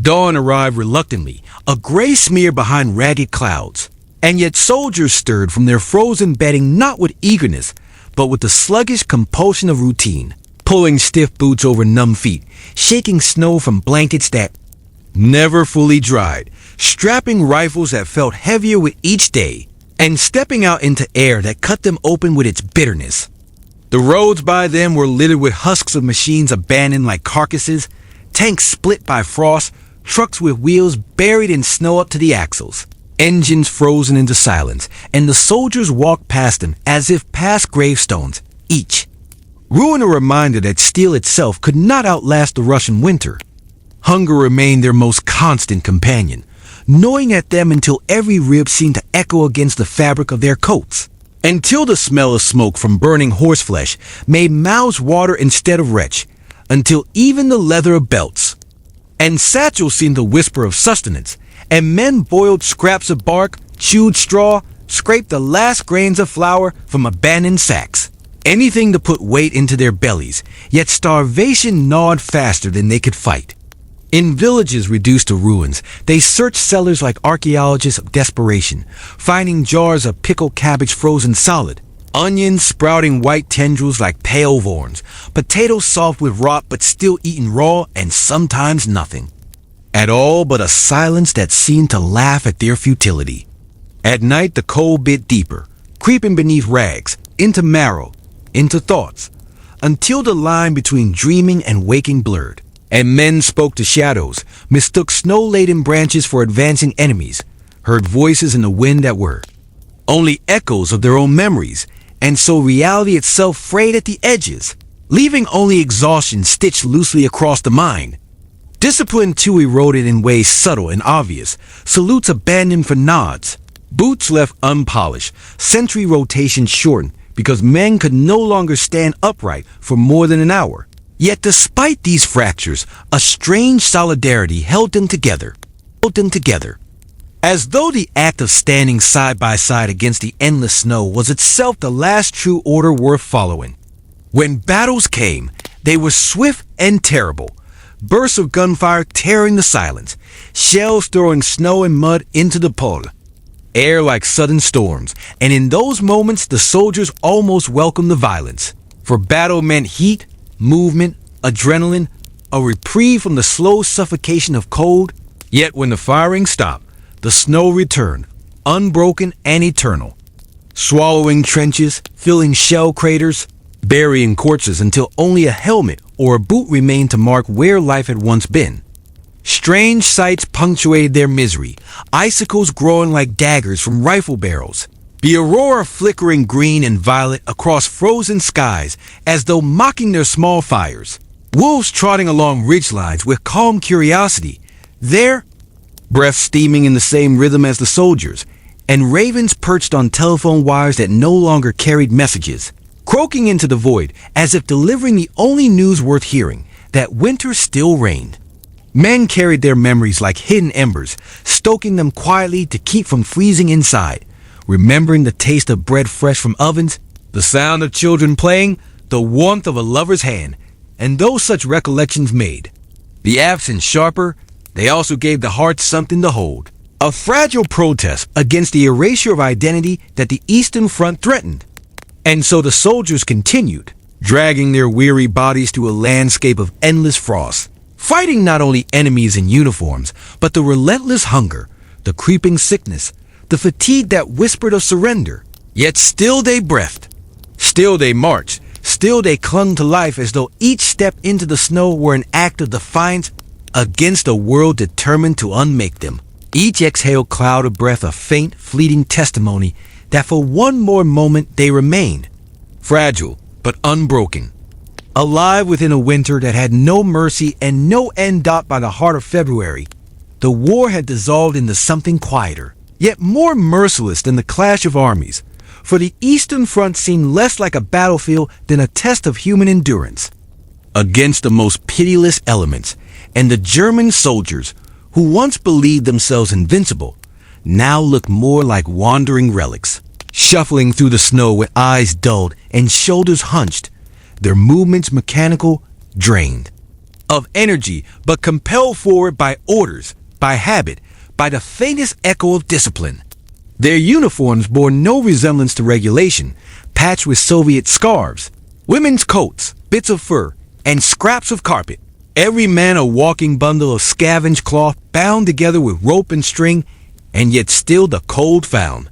Dawn arrived reluctantly, a gray smear behind ragged clouds, and yet soldiers stirred from their frozen bedding not with eagerness, but with the sluggish compulsion of routine, pulling stiff boots over numb feet, shaking snow from blankets that never fully dried, strapping rifles that felt heavier with each day, and stepping out into air that cut them open with its bitterness. The roads by them were littered with husks of machines abandoned like carcasses, tanks split by frost, trucks with wheels buried in snow up to the axles, engines frozen into silence, and the soldiers walked past them as if past gravestones, each ruin a reminder that steel itself could not outlast the Russian winter. Hunger remained their most constant companion, gnawing at them until every rib seemed to echo against the fabric of their coats, until the smell of smoke from burning horseflesh made mouths water instead of retch, until even the leather of belts and satchels seemed a whisper of sustenance, and men boiled scraps of bark, chewed straw, scraped the last grains of flour from abandoned sacks. Anything to put weight into their bellies, yet starvation gnawed faster than they could fight. In villages reduced to ruins, they searched cellars like archaeologists of desperation, finding jars of pickled cabbage frozen solid, onions sprouting white tendrils like pale vorns, potatoes soft with rot but still eaten raw, and sometimes nothing at all but a silence that seemed to laugh at their futility. At night the cold bit deeper, creeping beneath rags, into marrow, into thoughts, until the line between dreaming and waking blurred, and men spoke to shadows, mistook snow-laden branches for advancing enemies, heard voices in the wind that were only echoes of their own memories, and so reality itself frayed at the edges, leaving only exhaustion stitched loosely across the mind. Discipline too eroded in ways subtle and obvious, salutes abandoned for nods, boots left unpolished, sentry rotation shortened, because men could no longer stand upright for more than an hour. Yet despite these fractures, a strange solidarity held them together, as though the act of standing side by side against the endless snow was itself the last true order worth following. When battles came, they were swift and terrible, bursts of gunfire tearing the silence, shells throwing snow and mud into the pole, air like sudden storms, and in those moments the soldiers almost welcomed the violence, for battle meant heat, movement, adrenaline, a reprieve from the slow suffocation of cold. Yet when the firing stopped, the snow returned, unbroken and eternal, swallowing trenches, filling shell craters, burying corpses until only a helmet or a boot remained to mark where life had once been. Strange sights punctuated their misery, icicles growing like daggers from rifle barrels, the aurora flickering green and violet across frozen skies as though mocking their small fires, wolves trotting along ridgelines with calm curiosity, their breath steaming in the same rhythm as the soldiers, and ravens perched on telephone wires that no longer carried messages, croaking into the void as if delivering the only news worth hearing, that winter still reigned. Men carried their memories like hidden embers, stoking them quietly to keep from freezing inside, remembering the taste of bread fresh from ovens, the sound of children playing, the warmth of a lover's hand, and though such recollections made the absence sharper, they also gave the heart something to hold. A fragile protest against the erasure of identity that the Eastern Front threatened. And so the soldiers continued, dragging their weary bodies through a landscape of endless frost, fighting not only enemies in uniforms, but the relentless hunger, the creeping sickness, the fatigue that whispered of surrender. Yet still they breathed, still they marched, still they clung to life as though each step into the snow were an act of defiance against a world determined to unmake them. Each exhaled cloud of breath a faint, fleeting testimony that for one more moment they remained, fragile but unbroken, alive within a winter that had no mercy and no end dot by the heart of February. The war had dissolved into something quieter, yet more merciless than the clash of armies, for the Eastern Front seemed less like a battlefield than a test of human endurance against the most pitiless elements, and the German soldiers, who once believed themselves invincible, now looked more like wandering relics, shuffling through the snow with eyes dulled and shoulders hunched, their movements mechanical, drained of energy, but compelled forward by orders, by habit, by the faintest echo of discipline. Their uniforms bore no resemblance to regulation, patched with Soviet scarves, women's coats, bits of fur, and scraps of carpet. Every man a walking bundle of scavenged cloth bound together with rope and string, and yet still the cold found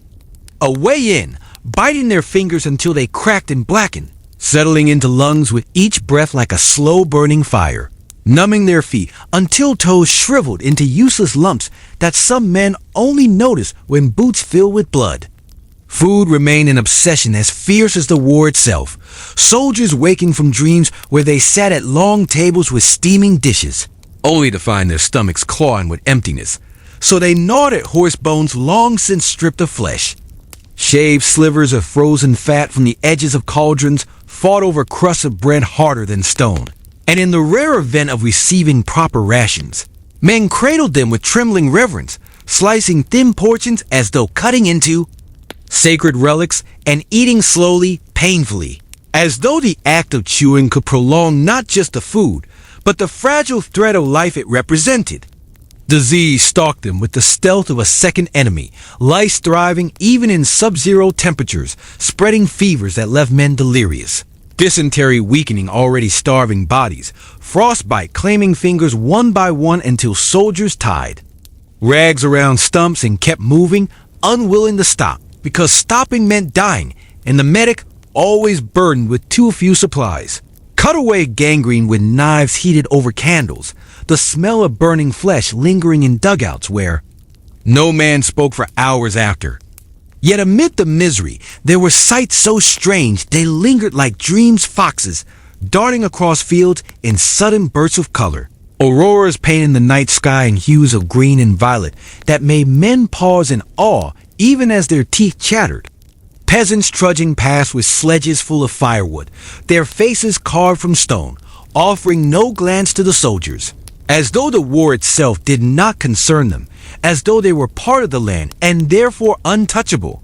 a way in, biting their fingers until they cracked and blackened, settling into lungs with each breath like a slow-burning fire, numbing their feet until toes shriveled into useless lumps that some men only noticed when boots filled with blood. Food remained an obsession as fierce as the war itself, soldiers waking from dreams where they sat at long tables with steaming dishes, only to find their stomachs clawing with emptiness, so they gnawed at horse bones long since stripped of flesh. Shaved slivers of frozen fat from the edges of cauldrons fought over crusts of bread harder than stone. And in the rare event of receiving proper rations, men cradled them with trembling reverence, slicing thin portions as though cutting into sacred relics and eating slowly, painfully, as though the act of chewing could prolong not just the food, but the fragile thread of life it represented. Disease stalked them with the stealth of a second enemy, lice thriving even in sub-zero temperatures, spreading fevers that left men delirious. Dysentery weakening already starving bodies, frostbite claiming fingers one by one until soldiers tied. Rags around stumps and kept moving, unwilling to stop, because stopping meant dying, and the medic always burdened with too few supplies. Cut away gangrene with knives heated over candles, the smell of burning flesh lingering in dugouts where no man spoke for hours after. Yet amid the misery, there were sights so strange they lingered like dreams foxes, darting across fields in sudden bursts of color. Auroras painted the night sky in hues of green and violet that made men pause in awe even as their teeth chattered. Peasants trudging past with sledges full of firewood, their faces carved from stone, offering no glance to the soldiers, as though the war itself did not concern them, as though they were part of the land and therefore untouchable.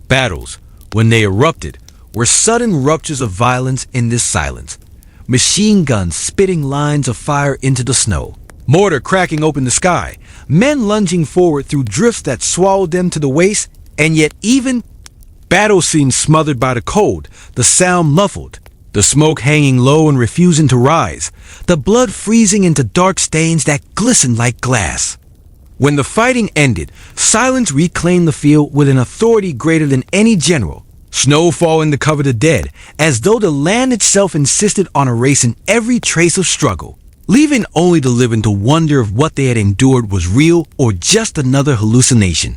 Battles, when they erupted, were sudden ruptures of violence in this silence. Machine guns spitting lines of fire into the snow, mortar cracking open the sky, men lunging forward through drifts that swallowed them to the waist, and yet even battle seemed smothered by the cold, the sound muffled, the smoke hanging low and refusing to rise, the blood freezing into dark stains that glistened like glass. When the fighting ended, silence reclaimed the field with an authority greater than any general, snow falling to cover the dead, as though the land itself insisted on erasing every trace of struggle, leaving only the living to wonder if what they had endured was real or just another hallucination.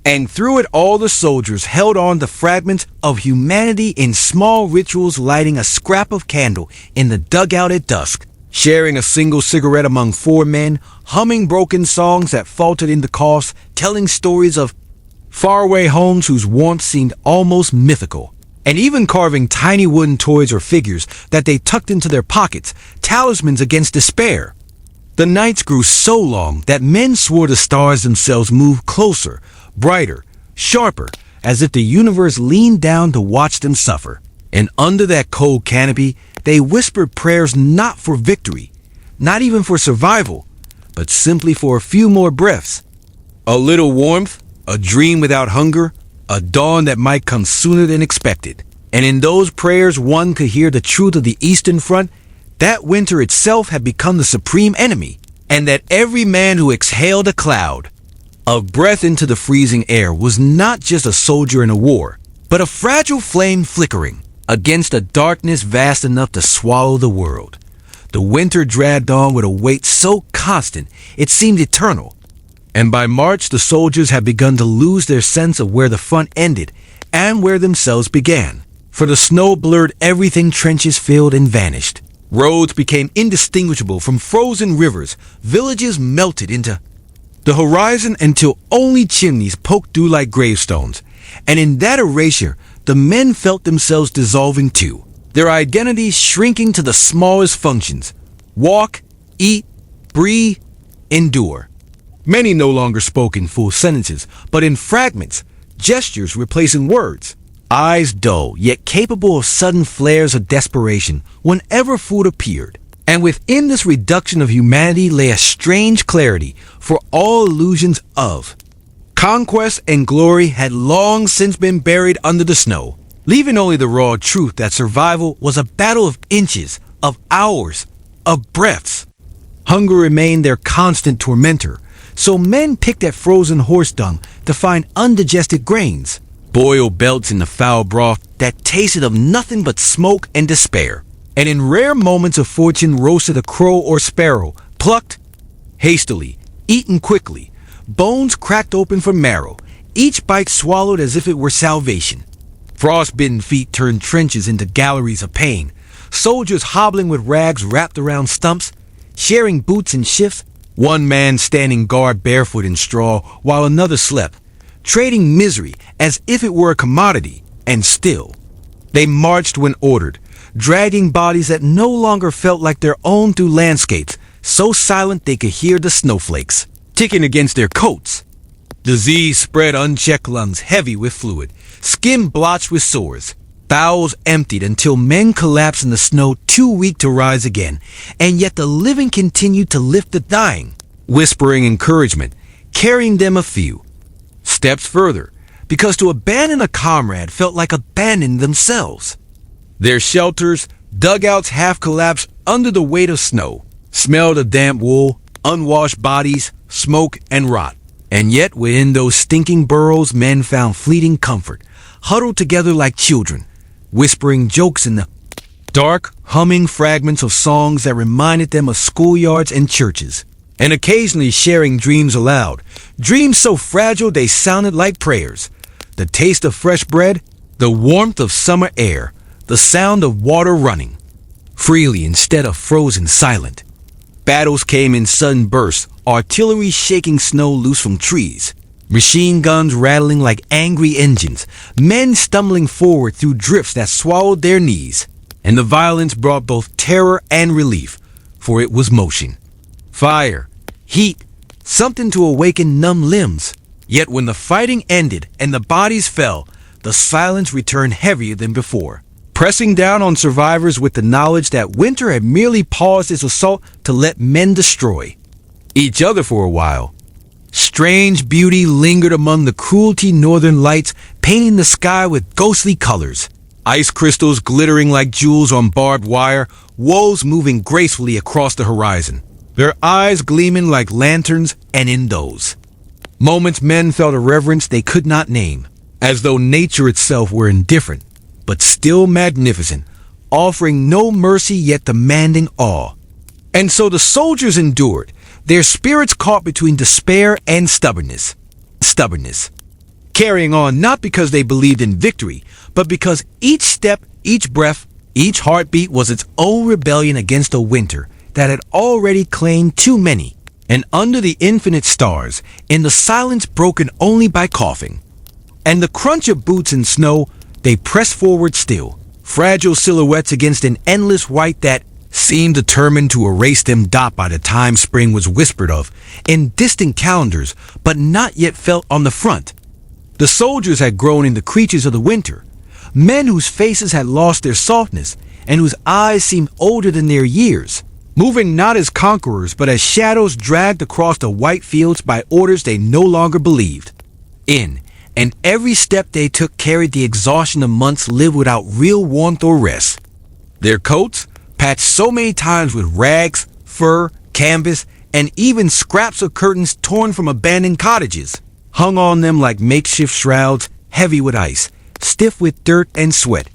And through it all the soldiers held on to fragments of humanity in small rituals, lighting a scrap of candle in the dugout at dusk, sharing a single cigarette among four men, humming broken songs that faltered into coughs, telling stories of faraway homes whose warmth seemed almost mythical. and even carving tiny wooden toys or figures that they tucked into their pockets, talismans against despair. The nights grew so long that men swore the stars themselves moved closer, brighter, sharper, as if the universe leaned down to watch them suffer. And under that cold canopy, they whispered prayers not for victory, not even for survival, but simply for a few more breaths. A little warmth, a dream without hunger, a dawn that might come sooner than expected. And in those prayers one could hear the truth of the Eastern Front, that winter itself had become the supreme enemy, and that every man who exhaled a cloud, a breath into the freezing air, was not just a soldier in a war, but a fragile flame flickering against a darkness vast enough to swallow the world. The winter dragged on with a weight so constant it seemed eternal. And by March, the soldiers had begun to lose their sense of where the front ended and where themselves began. For the snow blurred everything, trenches filled and vanished. Roads became indistinguishable from frozen rivers, villages melted into the horizon until only chimneys poked through like gravestones. And in that erasure, the men felt themselves dissolving too, their identities shrinking to the smallest functions. Walk, eat, breathe, endure. Many no longer spoke in full sentences, but in fragments, gestures replacing words. Eyes dull, yet capable of sudden flares of desperation whenever food appeared. And within this reduction of humanity lay a strange clarity for all illusions of conquest and glory had long since been buried under the snow, leaving only the raw truth that survival was a battle of inches, of hours, of breaths. Hunger remained their constant tormentor, so men picked at frozen horse dung to find undigested grains, boiled belts in the foul broth that tasted of nothing but smoke and despair, and in rare moments of fortune roasted a crow or sparrow, plucked hastily, eaten quickly, bones cracked open for marrow, each bite swallowed as if it were salvation. Frostbitten feet turned trenches into galleries of pain, soldiers hobbling with rags wrapped around stumps, sharing boots and shifts, one man standing guard barefoot in straw while another slept, trading misery as if it were a commodity, and still they marched when ordered, dragging bodies that no longer felt like their own through landscapes so silent they could hear the snowflakes ticking against their coats. Disease spread unchecked lungs heavy with fluid, skin blotched with sores, bowels emptied until men collapsed in the snow too weak to rise again, and yet the living continued to lift the dying, whispering encouragement, carrying them a few steps further, because to abandon a comrade felt like abandoning themselves. Their shelters, dugouts half collapsed under the weight of snow, smelled of damp wool, unwashed bodies, smoke, and rot. And yet within those stinking burrows men found fleeting comfort, huddled together like children, whispering jokes in the dark, humming fragments of songs that reminded them of schoolyards and churches, and occasionally sharing dreams aloud, dreams so fragile they sounded like prayers. The taste of fresh bread, the warmth of summer air, the sound of water running freely instead of frozen silent. Battles came in sudden bursts, artillery shaking snow loose from trees, machine guns rattling like angry engines, men stumbling forward through drifts that swallowed their knees. And the violence brought both terror and relief, for it was motion. Fire, heat, something to awaken numb limbs. Yet when the fighting ended and the bodies fell, the silence returned heavier than before, pressing down on survivors with the knowledge that winter had merely paused its assault to let men destroy each other for a while. Strange beauty lingered among the cruelty northern lights, painting the sky with ghostly colors. Ice crystals glittering like jewels on barbed wire, wolves moving gracefully across the horizon, their eyes gleaming like lanterns, and in those moments men felt a reverence they could not name, as though nature itself were indifferent, but still magnificent, offering no mercy yet demanding awe. And so the soldiers endured, their spirits caught between despair and stubbornness, carrying on not because they believed in victory, but because each step, each breath, each heartbeat was its own rebellion against a winter that had already claimed too many. And under the infinite stars, in the silence broken only by coughing, and the crunch of boots in snow, they pressed forward still, fragile silhouettes against an endless white that seemed determined to erase them dot by the time spring was whispered of in distant calendars, but not yet felt on the front. The soldiers had grown into creatures of the winter, men whose faces had lost their softness and whose eyes seemed older than their years, moving not as conquerors but as shadows dragged across the white fields by orders they no longer believed in, and every step they took carried the exhaustion of months lived without real warmth or rest. Their coats, patched so many times with rags, fur, canvas, and even scraps of curtains torn from abandoned cottages, hung on them like makeshift shrouds, heavy with ice, stiff with dirt and sweat,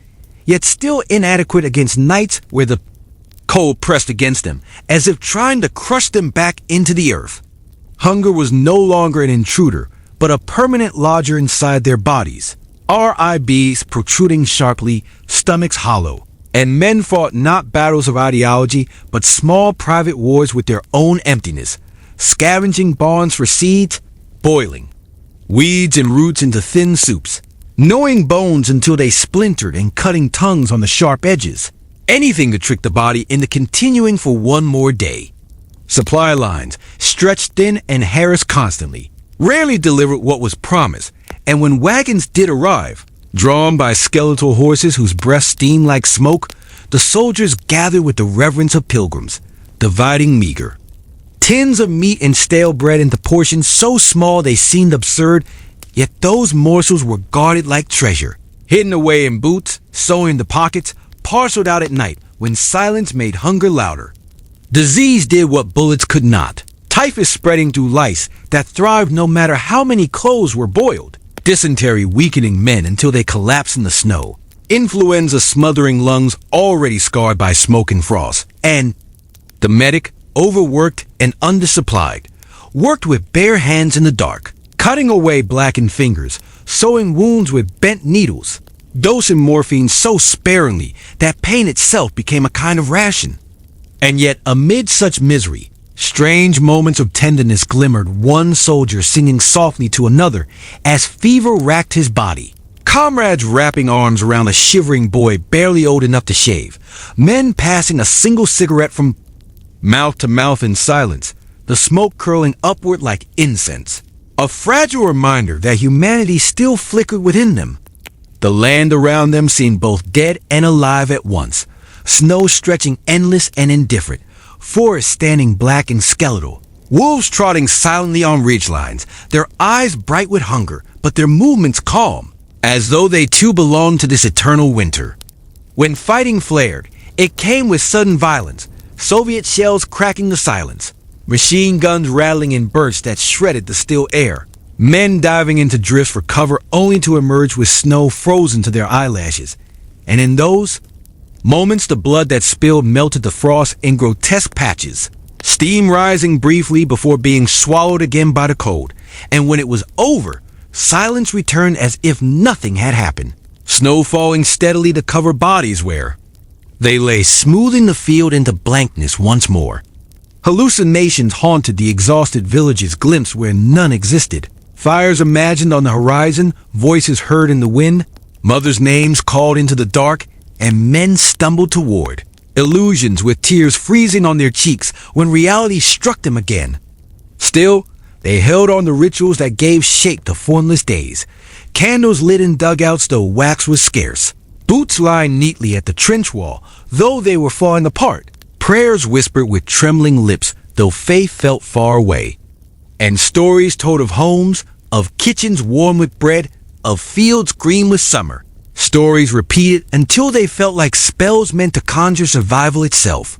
yet still inadequate against nights where the cold pressed against them, as if trying to crush them back into the earth. Hunger was no longer an intruder, but a permanent lodger inside their bodies, ribs protruding sharply, stomachs hollow. And men fought not battles of ideology, but small private wars with their own emptiness, scavenging barns for seeds, boiling weeds and roots into thin soups, gnawing bones until they splintered and cutting tongues on the sharp edges. Anything to trick the body into continuing for one more day. Supply lines stretched thin and harassed constantly, rarely delivered what was promised, and when wagons did arrive, drawn by skeletal horses whose breaths steamed like smoke, the soldiers gathered with the reverence of pilgrims, dividing meager. Tins of meat and stale bread into portions so small they seemed absurd, yet those morsels were guarded like treasure, hidden away in boots, sewn into pockets, parceled out at night when silence made hunger louder. Disease did what bullets could not, typhus spreading through lice that thrived no matter how many clothes were boiled, dysentery weakening men until they collapsed in the snow, influenza smothering lungs already scarred by smoke and frost, and the medic, overworked and undersupplied, worked with bare hands in the dark, cutting away blackened fingers, sewing wounds with bent needles, dosing morphine so sparingly that pain itself became a kind of ration. And yet, amid such misery, strange moments of tenderness glimmered, one soldier singing softly to another as fever racked his body, comrades wrapping arms around a shivering boy barely old enough to shave, men passing a single cigarette from mouth to mouth in silence, the smoke curling upward like incense, a fragile reminder that humanity still flickered within them. The land around them seemed both dead and alive at once, snow stretching endless and indifferent, forests standing black and skeletal, wolves trotting silently on ridgelines, their eyes bright with hunger, but their movements calm, as though they too belonged to this eternal winter. When fighting flared, it came with sudden violence, Soviet shells cracking the silence, machine guns rattling in bursts that shredded the still air, men diving into drifts for cover only to emerge with snow frozen to their eyelashes. And in those moments, the blood that spilled melted the frost in grotesque patches, steam rising briefly before being swallowed again by the cold. And when it was over, silence returned as if nothing had happened, snow falling steadily to cover bodies where they lay, smoothing the field into blankness once more. Hallucinations haunted the exhausted villages, glimpsed where none existed, fires imagined on the horizon, voices heard in the wind, mothers' names called into the dark, and men stumbled toward, illusions with tears freezing on their cheeks when reality struck them again. Still, they held on to rituals that gave shape to formless days, candles lit in dugouts though wax was scarce, boots lying neatly at the trench wall though they were falling apart, prayers whispered with trembling lips though faith felt far away, and stories told of homes, of kitchens warm with bread, of fields green with summer. Stories repeated until they felt like spells meant to conjure survival itself.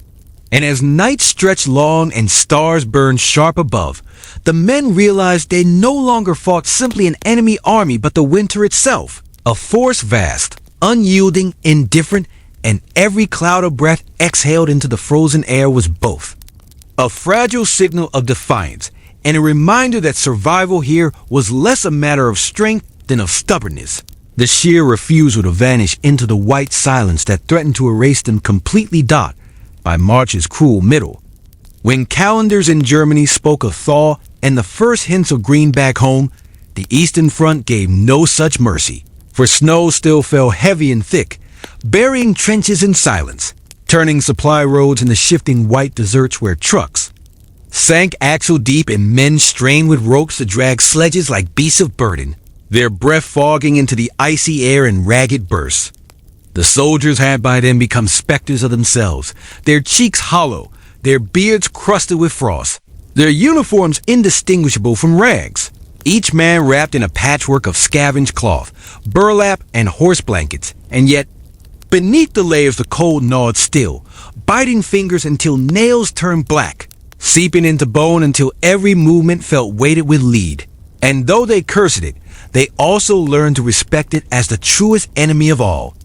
And as nights stretched long and stars burned sharp above, the men realized they no longer fought simply an enemy army but the winter itself, a force vast, unyielding, indifferent, and every cloud of breath exhaled into the frozen air was both a fragile signal of defiance and a reminder that survival here was less a matter of strength than of stubbornness, the sheer refusal to vanish into the white silence that threatened to erase them completely dot by March's cruel middle. When calendars in Germany spoke of thaw and the first hints of green back home, the Eastern Front gave no such mercy. for snow still fell heavy and thick, burying trenches in silence, turning supply roads into shifting white deserts where trucks sank axle deep and men strained with ropes to drag sledges like beasts of burden, their breath fogging into the icy air in ragged bursts. The soldiers had by then become specters of themselves, their cheeks hollow, their beards crusted with frost, their uniforms indistinguishable from rags, each man wrapped in a patchwork of scavenged cloth, burlap, and horse blankets, and yet, beneath the layers the cold gnawed still, biting fingers until nails turned black, seeping into bone until every movement felt weighted with lead. And though they cursed it, they also learned to respect it as the truest enemy of all.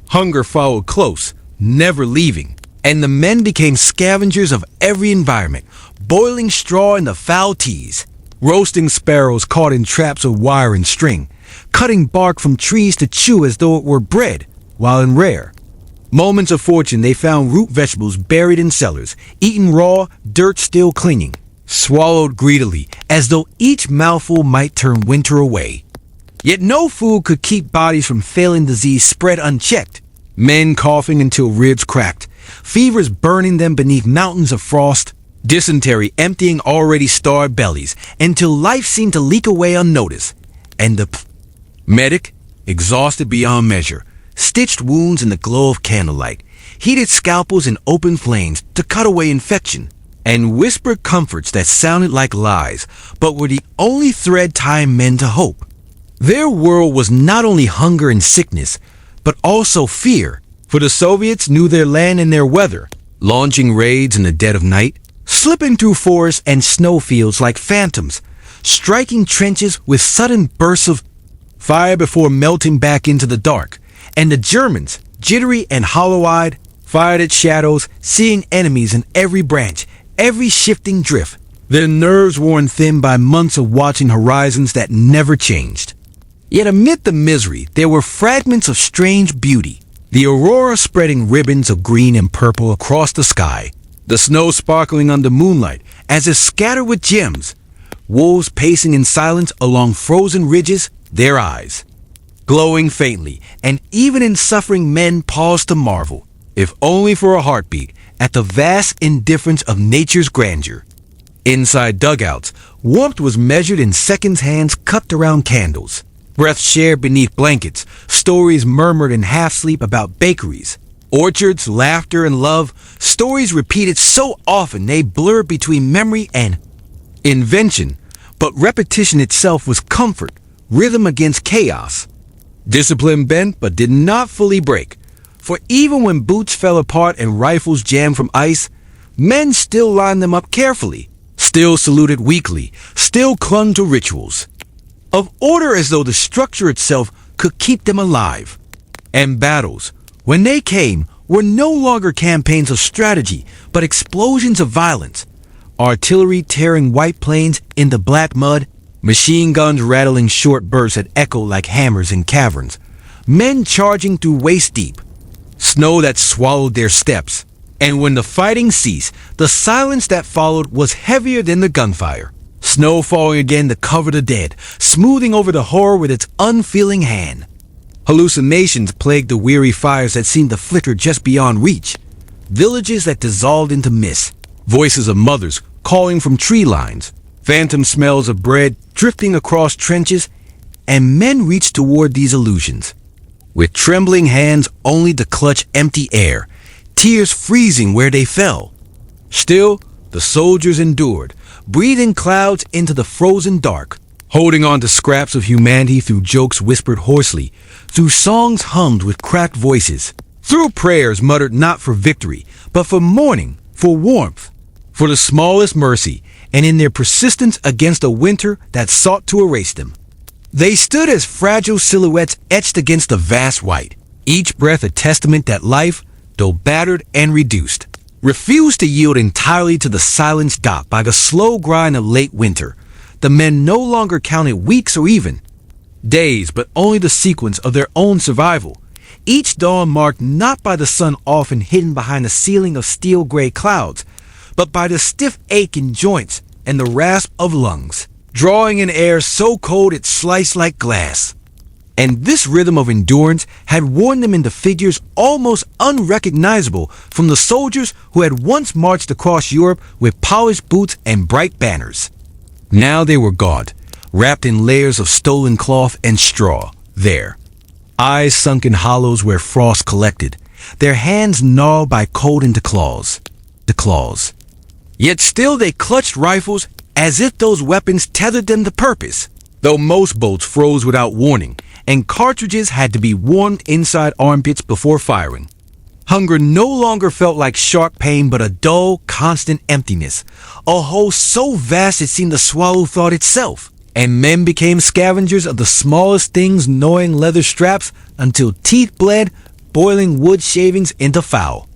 Hunger followed close, never leaving, and the men became scavengers of every environment, boiling straw in the foul teas, roasting sparrows caught in traps of wire and string, cutting bark from trees to chew as though it were bread, while in rare moments of fortune they found root vegetables buried in cellars, eaten raw, dirt still clinging, swallowed greedily, as though each mouthful might turn winter away. Yet no food could keep bodies from failing disease spread unchecked, men coughing until ribs cracked, fevers burning them beneath mountains of frost, dysentery emptying already starved bellies, until life seemed to leak away unnoticed, and the medic, exhausted beyond measure, stitched wounds in the glow of candlelight, heated scalpels in open flames to cut away infection, and whispered comforts that sounded like lies, but were the only thread tying men to hope. Their world was not only hunger and sickness, but also fear, for the Soviets knew their land and their weather, launching raids in the dead of night, slipping through forests and snowfields like phantoms, striking trenches with sudden bursts of fire before melting back into the dark. And the Germans, jittery and hollow-eyed, fired at shadows, seeing enemies in every branch, every shifting drift, their nerves worn thin by months of watching horizons that never changed. Yet amid the misery, there were fragments of strange beauty, the aurora spreading ribbons of green and purple across the sky, the snow sparkling under moonlight as if scattered with gems, wolves pacing in silence along frozen ridges, their eyes glowing faintly, and even in suffering men paused to marvel, if only for a heartbeat, at the vast indifference of nature's grandeur. Inside dugouts, warmth was measured in seconds' hands cupped around candles, breaths shared beneath blankets, stories murmured in half-sleep about bakeries, orchards, laughter, and love, stories repeated so often they blurred between memory and invention, but repetition itself was comfort, rhythm against chaos. Discipline bent but did not fully break, for even when boots fell apart and rifles jammed from ice, men still lined them up carefully, still saluted weakly, still clung to rituals of order as though the structure itself could keep them alive. And battles, when they came, were no longer campaigns of strategy, but explosions of violence, artillery tearing white plains into black mud, machine guns rattling short bursts that echoed like hammers in caverns, men charging through waist-deep, snow that swallowed their steps. And when the fighting ceased, the silence that followed was heavier than the gunfire, snow falling again to cover the dead, smoothing over the horror with its unfeeling hand. Hallucinations plagued the weary fires that seemed to flicker just beyond reach, villages that dissolved into mist, voices of mothers calling from tree lines, phantom smells of bread drifting across trenches, and men reached toward these illusions, with trembling hands only to clutch empty air, tears freezing where they fell. Still, the soldiers endured, breathing clouds into the frozen dark, holding on to scraps of humanity through jokes whispered hoarsely, through songs hummed with cracked voices, through prayers muttered not for victory, but for mourning, for warmth, for the smallest mercy, and in their persistence against a winter that sought to erase them. They stood as fragile silhouettes etched against the vast white, each breath a testament that life, though battered and reduced, refused to yield entirely to the silence docked by the slow grind of late winter. The men no longer counted weeks or even days, but only the sequence of their own survival, each dawn marked not by the sun often hidden behind a ceiling of steel-gray clouds, but by the stiff ache in joints and the rasp of lungs, drawing in air so cold it sliced like glass. And this rhythm of endurance had worn them into figures almost unrecognizable from the soldiers who had once marched across Europe with polished boots and bright banners. Now they were gaunt, wrapped in layers of stolen cloth and straw, there. Eyes sunk in hollows where frost collected, their hands gnawed by cold into claws. The claws. Yet still they clutched rifles as if those weapons tethered them to purpose, though most bolts froze without warning, and cartridges had to be warmed inside armpits before firing. Hunger no longer felt like sharp pain but a dull, constant emptiness, a hole so vast it seemed to swallow thought itself, and men became scavengers of the smallest things, gnawing leather straps until teeth bled, boiling wood shavings into fowl.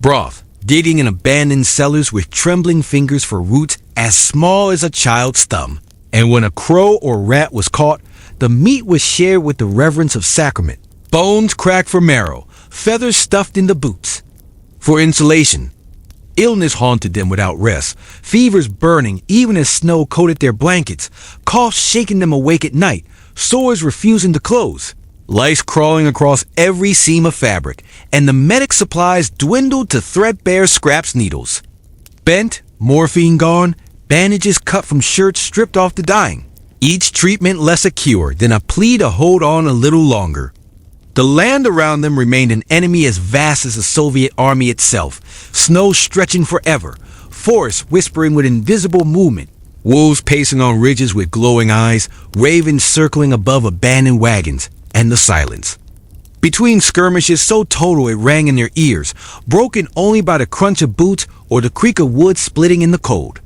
Broth, digging in abandoned cellars with trembling fingers for roots as small as a child's thumb. And when a crow or rat was caught, the meat was shared with the reverence of sacrament. Bones cracked for marrow, feathers stuffed into boots. For insulation. Illness haunted them without rest, fevers burning even as snow coated their blankets, coughs shaking them awake at night, sores refusing to close. Lice crawling across every seam of fabric, and the medic supplies dwindled to threadbare scraps needles. Bent, morphine gone, bandages cut from shirts stripped off the dying. Each treatment less a cure than a plea to hold on a little longer. The land around them remained an enemy as vast as the Soviet army itself, snow stretching forever, forests whispering with invisible movement, wolves pacing on ridges with glowing eyes, ravens circling above abandoned wagons, and the silence. Between skirmishes so total it rang in their ears, broken only by the crunch of boots or the creak of wood splitting in the cold.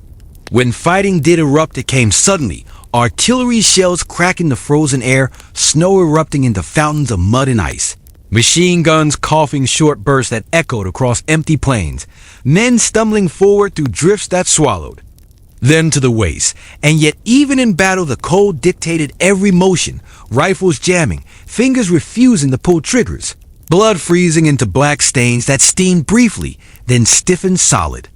When fighting did erupt, it came suddenly, artillery shells cracking the frozen air, snow erupting into fountains of mud and ice. Machine guns coughing short bursts that echoed across empty plains, men stumbling forward through drifts that swallowed. Then to the waist, and yet even in battle the cold dictated every motion, rifles jamming, fingers refusing to pull triggers, blood freezing into black stains that steamed briefly, then stiffened solid.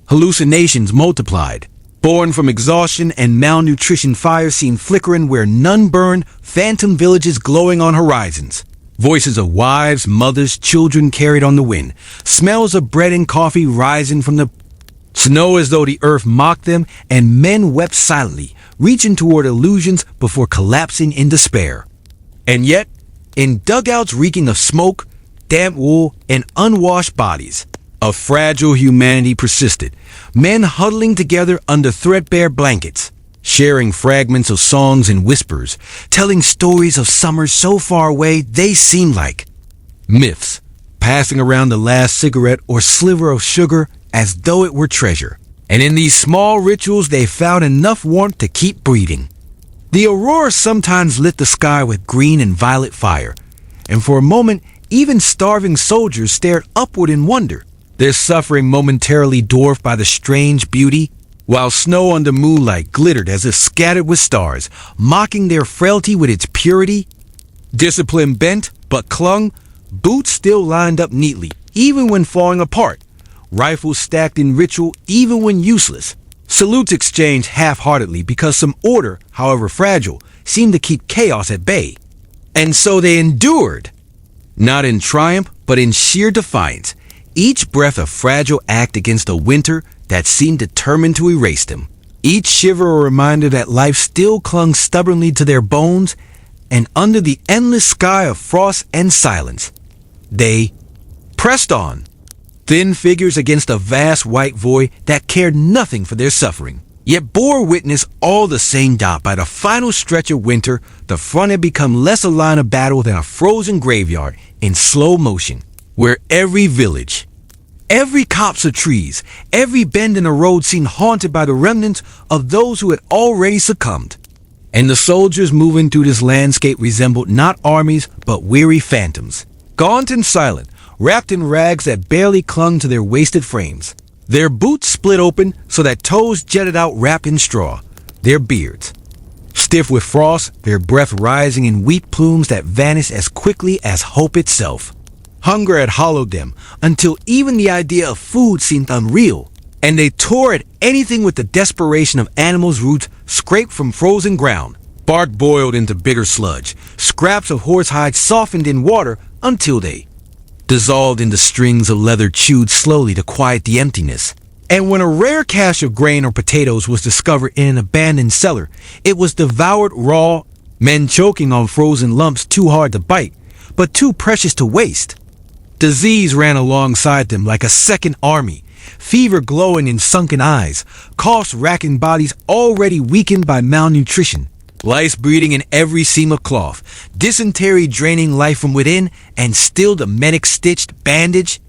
Hallucinations multiplied. Born from exhaustion and malnutrition, fires seen flickering where none burned, phantom villages glowing on horizons. Voices of wives, mothers, children carried on the wind, smells of bread and coffee rising from the snow as though the earth mocked them, and men wept silently, reaching toward illusions before collapsing in despair. And yet, in dugouts reeking of smoke, damp wool, and unwashed bodies, a fragile humanity persisted, men huddling together under threadbare blankets, sharing fragments of songs and whispers, telling stories of summers so far away they seemed like myths, passing around the last cigarette or sliver of sugar as though it were treasure. And in these small rituals they found enough warmth to keep breathing. The auroras sometimes lit the sky with green and violet fire, and for a moment even starving soldiers stared upward in wonder, their suffering momentarily dwarfed by the strange beauty, while snow under moonlight glittered as if scattered with stars, mocking their frailty with its purity. Discipline bent, but clung, boots still lined up neatly, even when falling apart, rifles stacked in ritual even when useless, salutes exchanged half-heartedly because some order, however fragile, seemed to keep chaos at bay. And so they endured, not in triumph, but in sheer defiance, each breath a fragile act against a winter that seemed determined to erase them, each shiver a reminder that life still clung stubbornly to their bones, and under the endless sky of frost and silence, they pressed on, thin figures against a vast white void that cared nothing for their suffering, yet bore witness all the same dot by the final stretch of winter. The front had become less a line of battle than a frozen graveyard in slow motion, where every village, every copse of trees, every bend in the road seemed haunted by the remnants of those who had already succumbed. And the soldiers moving through this landscape resembled not armies, but weary phantoms, gaunt and silent, wrapped in rags that barely clung to their wasted frames. Their boots split open so that toes jetted out wrapped in straw, their beards stiff with frost, their breath rising in wheat plumes that vanished as quickly as hope itself. Hunger had hollowed them until even the idea of food seemed unreal, and they tore at anything with the desperation of animals' roots scraped from frozen ground. Bark boiled into bitter sludge, scraps of horsehide softened in water until they dissolved into strings of leather chewed slowly to quiet the emptiness. And when a rare cache of grain or potatoes was discovered in an abandoned cellar, it was devoured raw, men choking on frozen lumps too hard to bite, but too precious to waste. Disease ran alongside them like a second army, fever glowing in sunken eyes, coughs racking bodies already weakened by malnutrition, lice breeding in every seam of cloth, dysentery draining life from within, and still the medic stitched, bandaged,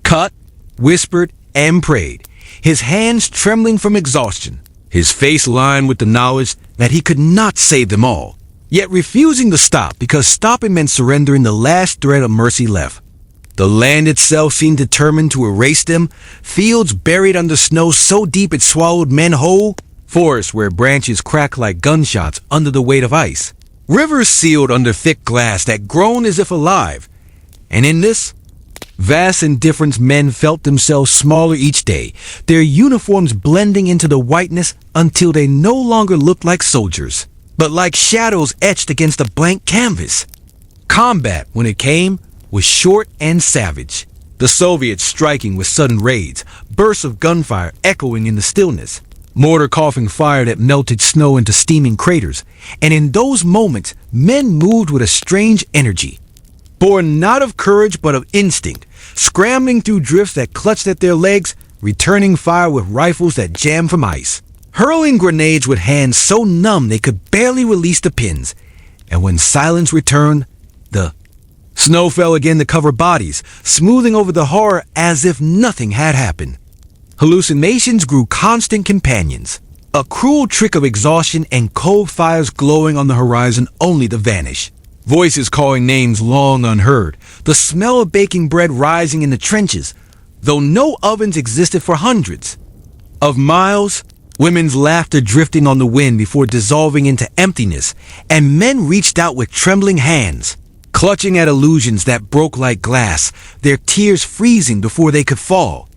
cut, whispered, and prayed, his hands trembling from exhaustion, his face lined with the knowledge that he could not save them all, yet refusing to stop because stopping meant surrendering the last thread of mercy left. The land itself seemed determined to erase them, fields buried under snow so deep it swallowed men whole, forests where branches cracked like gunshots under the weight of ice, rivers sealed under thick glass that groaned as if alive. And in this vast indifference, men felt themselves smaller each day, their uniforms blending into the whiteness until they no longer looked like soldiers, but like shadows etched against a blank canvas. Combat, when it came, was short and savage. The Soviets striking with sudden raids, bursts of gunfire echoing in the stillness, mortar coughing fire that melted snow into steaming craters, and in those moments, men moved with a strange energy, born not of courage but of instinct, scrambling through drifts that clutched at their legs, returning fire with rifles that jammed from ice, hurling grenades with hands so numb they could barely release the pins. And when silence returned, the snow fell again to cover bodies, smoothing over the horror as if nothing had happened. Hallucinations grew constant companions, a cruel trick of exhaustion and cold fires glowing on the horizon only to vanish. Voices calling names long unheard, the smell of baking bread rising in the trenches, though no ovens existed for hundreds of miles, women's laughter drifting on the wind before dissolving into emptiness, and men reached out with trembling hands, clutching at illusions that broke like glass, their tears freezing before they could fall.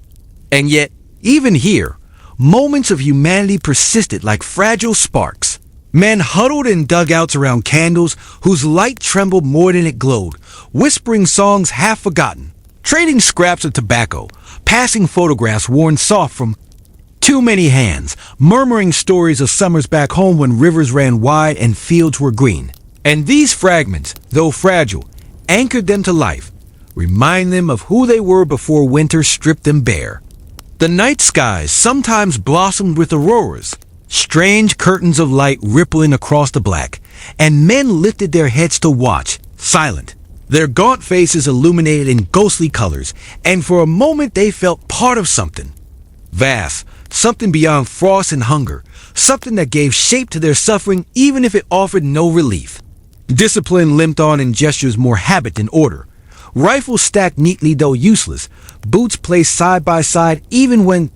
And yet, even here, moments of humanity persisted like fragile sparks. Men huddled in dugouts around candles whose light trembled more than it glowed, whispering songs half forgotten, trading scraps of tobacco, passing photographs worn soft from too many hands, murmuring stories of summers back home when rivers ran wide and fields were green. And these fragments, though fragile, anchored them to life, remind them of who they were before winter stripped them bare. The night skies sometimes blossomed with auroras, strange curtains of light rippling across the black, and men lifted their heads to watch, silent, their gaunt faces illuminated in ghostly colors, and for a moment they felt part of something vast, something beyond frost and hunger, something that gave shape to their suffering even if it offered no relief. Discipline limped on in gestures more habit than order. Rifles stacked neatly though useless, boots placed side by side even when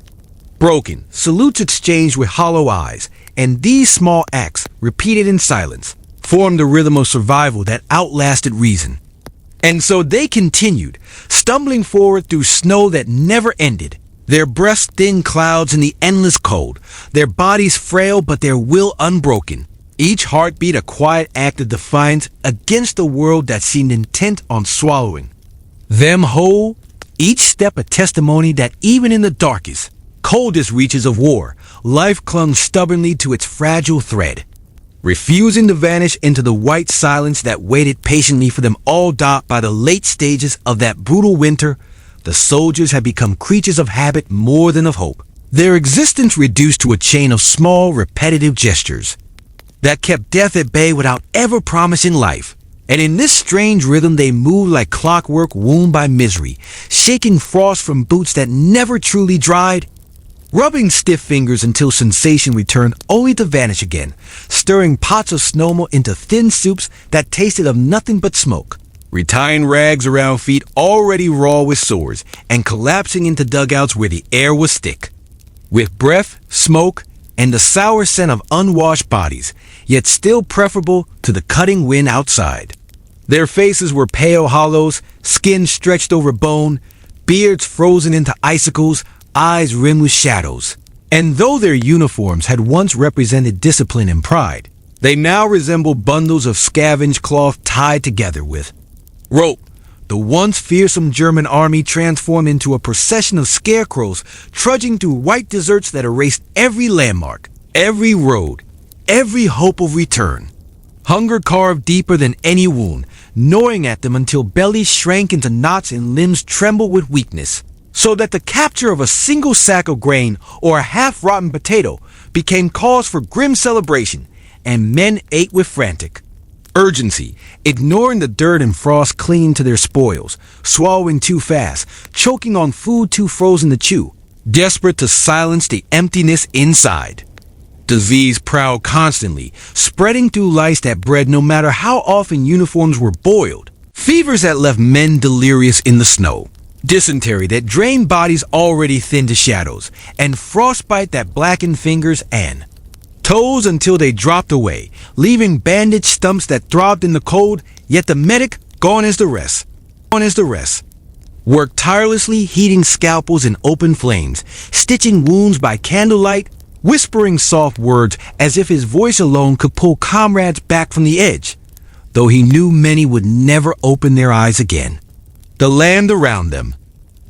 broken, salutes exchanged with hollow eyes, and these small acts, repeated in silence, formed a rhythm of survival that outlasted reason. And so they continued, stumbling forward through snow that never ended, their breasts thin clouds in the endless cold, their bodies frail but their will unbroken, each heartbeat a quiet act of defiance against a world that seemed intent on swallowing them whole, each step a testimony that even in the darkest, coldest reaches of war, life clung stubbornly to its fragile thread, refusing to vanish into the white silence that waited patiently for them all. By the late stages of that brutal winter, the soldiers had become creatures of habit more than of hope, their existence reduced to a chain of small, repetitive gestures that kept death at bay without ever promising life. And in this strange rhythm they moved like clockwork wound by misery, shaking frost from boots that never truly dried, rubbing stiff fingers until sensation returned only to vanish again, stirring pots of snowmelt into thin soups that tasted of nothing but smoke, retying rags around feet already raw with sores, and collapsing into dugouts where the air was thick with breath, smoke, and the sour scent of unwashed bodies, yet still preferable to the cutting wind outside. Their faces were pale hollows, skin stretched over bone, beards frozen into icicles, eyes rimmed with shadows. And though their uniforms had once represented discipline and pride, They now resemble bundles of scavenged cloth tied together with rope. The once fearsome German army transformed into a procession of scarecrows trudging through white deserts that erased every landmark, every road, every hope of return. Hunger carved deeper than any wound, gnawing at them until bellies shrank into knots and limbs trembled with weakness, so that the capture of a single sack of grain or a half-rotten potato became cause for grim celebration, and men ate with frantic urgency, ignoring the dirt and frost clinging to their spoils, swallowing too fast, choking on food too frozen to chew, desperate to silence the emptiness inside. Disease prowled constantly, spreading through lice that bred no matter how often uniforms were boiled, fevers that left men delirious in the snow, dysentery that drained bodies already thin to shadows, and frostbite that blackened fingers and toes until they dropped away, leaving bandaged stumps that throbbed in the cold, yet the medic, gone as the rest, worked tirelessly heating scalpels in open flames, stitching wounds by candlelight, whispering soft words as if his voice alone could pull comrades back from the edge, though he knew many would never open their eyes again. The land around them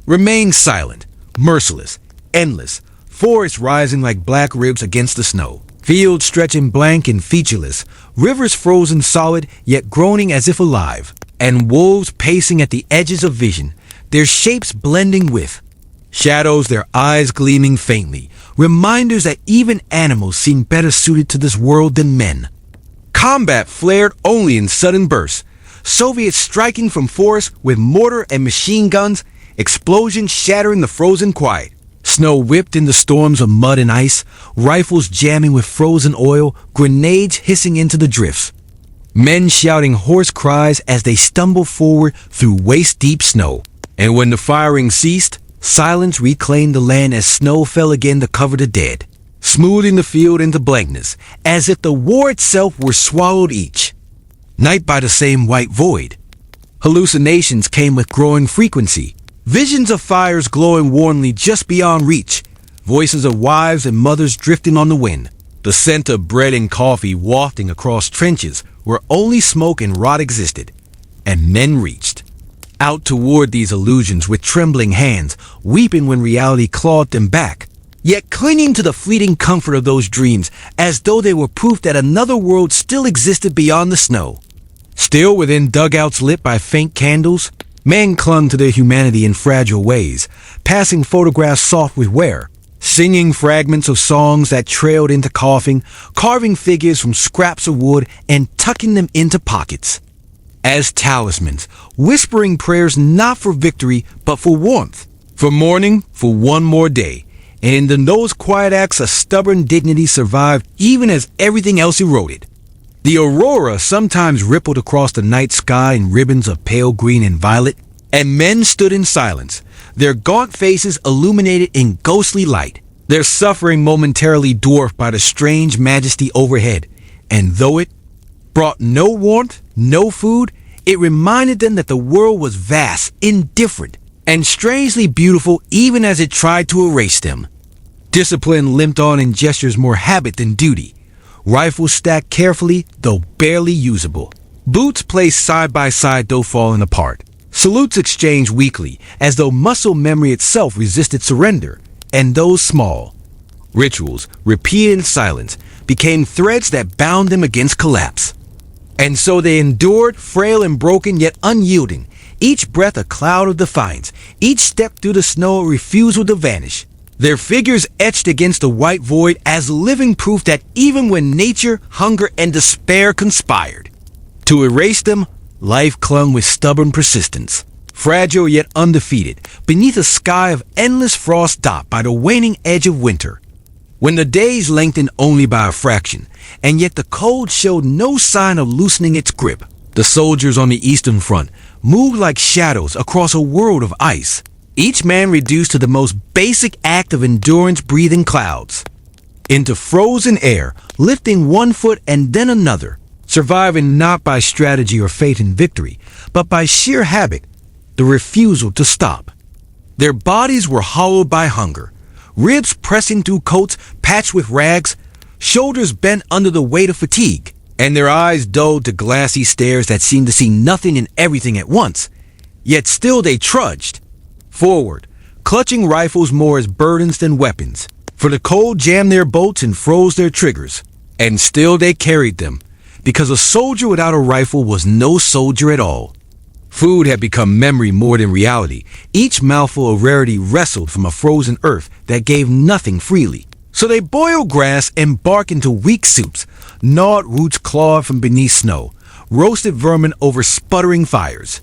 remained silent, merciless, endless, forests rising like black ribs against the snow, fields stretching blank and featureless, rivers frozen solid yet groaning as if alive, and wolves pacing at the edges of vision, their shapes blending with shadows, their eyes gleaming faintly, reminders that even animals seem better suited to this world than men. Combat flared only in sudden bursts, Soviets striking from forests with mortar and machine guns, explosions shattering the frozen quiet. Snow whipped into storms of mud and ice, rifles jamming with frozen oil, grenades hissing into the drifts. Men shouting hoarse cries as they stumbled forward through waist-deep snow. And when the firing ceased, silence reclaimed the land as snow fell again to cover the dead, smoothing the field into blankness, as if the war itself were swallowed each night by the same white void. Hallucinations came with growing frequency. Visions of fires glowing warmly just beyond reach, voices of wives and mothers drifting on the wind, the scent of bread and coffee wafting across trenches where only smoke and rot existed, and men reached out toward these illusions with trembling hands, weeping when reality clawed them back, yet clinging to the fleeting comfort of those dreams as though they were proof that another world still existed beyond the snow. Still within dugouts lit by faint candles, men clung to their humanity in fragile ways, passing photographs soft with wear, singing fragments of songs that trailed into coughing, carving figures from scraps of wood and tucking them into pockets as talismans, whispering prayers not for victory but for warmth, for mourning for one more day. And in those quiet acts a stubborn dignity survived even as everything else eroded. The aurora sometimes rippled across the night sky in ribbons of pale green and violet, and men stood in silence, their gaunt faces illuminated in ghostly light, their suffering momentarily dwarfed by the strange majesty overhead. And though it brought no warmth, no food, it reminded them that the world was vast, indifferent, and strangely beautiful even as it tried to erase them. Discipline limped on in gestures more habit than duty. Rifles stacked carefully, though barely usable. Boots placed side by side, though falling apart. Salutes exchanged weakly, as though muscle memory itself resisted surrender. And those small rituals, repeated in silence, became threads that bound them against collapse. And so they endured, frail and broken, yet unyielding. Each breath a cloud of defiance, each step through the snow a refusal to vanish. Their figures etched against the white void as living proof that even when nature, hunger, and despair conspired to erase them, life clung with stubborn persistence, fragile yet undefeated, beneath a sky of endless frost dot by the waning edge of winter. When the days lengthened only by a fraction, and yet the cold showed no sign of loosening its grip, the soldiers on the eastern front moved like shadows across a world of ice, each man reduced to the most basic act of endurance, breathing clouds into frozen air, lifting one foot and then another, surviving not by strategy or faith in victory, but by sheer habit, the refusal to stop. Their bodies were hollowed by hunger, ribs pressing through coats patched with rags, shoulders bent under the weight of fatigue. and their eyes dulled to glassy stares that seemed to see nothing and everything at once. Yet still they trudged forward, clutching rifles more as burdens than weapons, for the cold jammed their bolts and froze their triggers. And still they carried them, because a soldier without a rifle was no soldier at all. Food had become memory more than reality. Each mouthful of rarity wrestled from a frozen earth that gave nothing freely. So they boiled grass and bark into weak soups, gnawed roots clawed from beneath snow, roasted vermin over sputtering fires,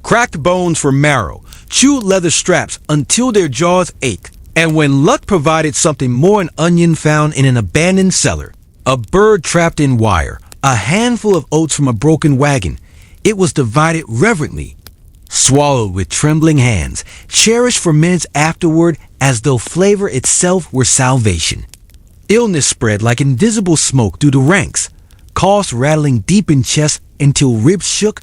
cracked bones for marrow, chewed leather straps until their jaws ached. And when luck provided something more, an onion found in an abandoned cellar, a bird trapped in wire, a handful of oats from a broken wagon, it was divided reverently, swallowed with trembling hands, cherished for minutes afterward as though flavor itself were salvation. Illness spread like invisible smoke through the ranks, coughs rattling deep in chest until ribs shook,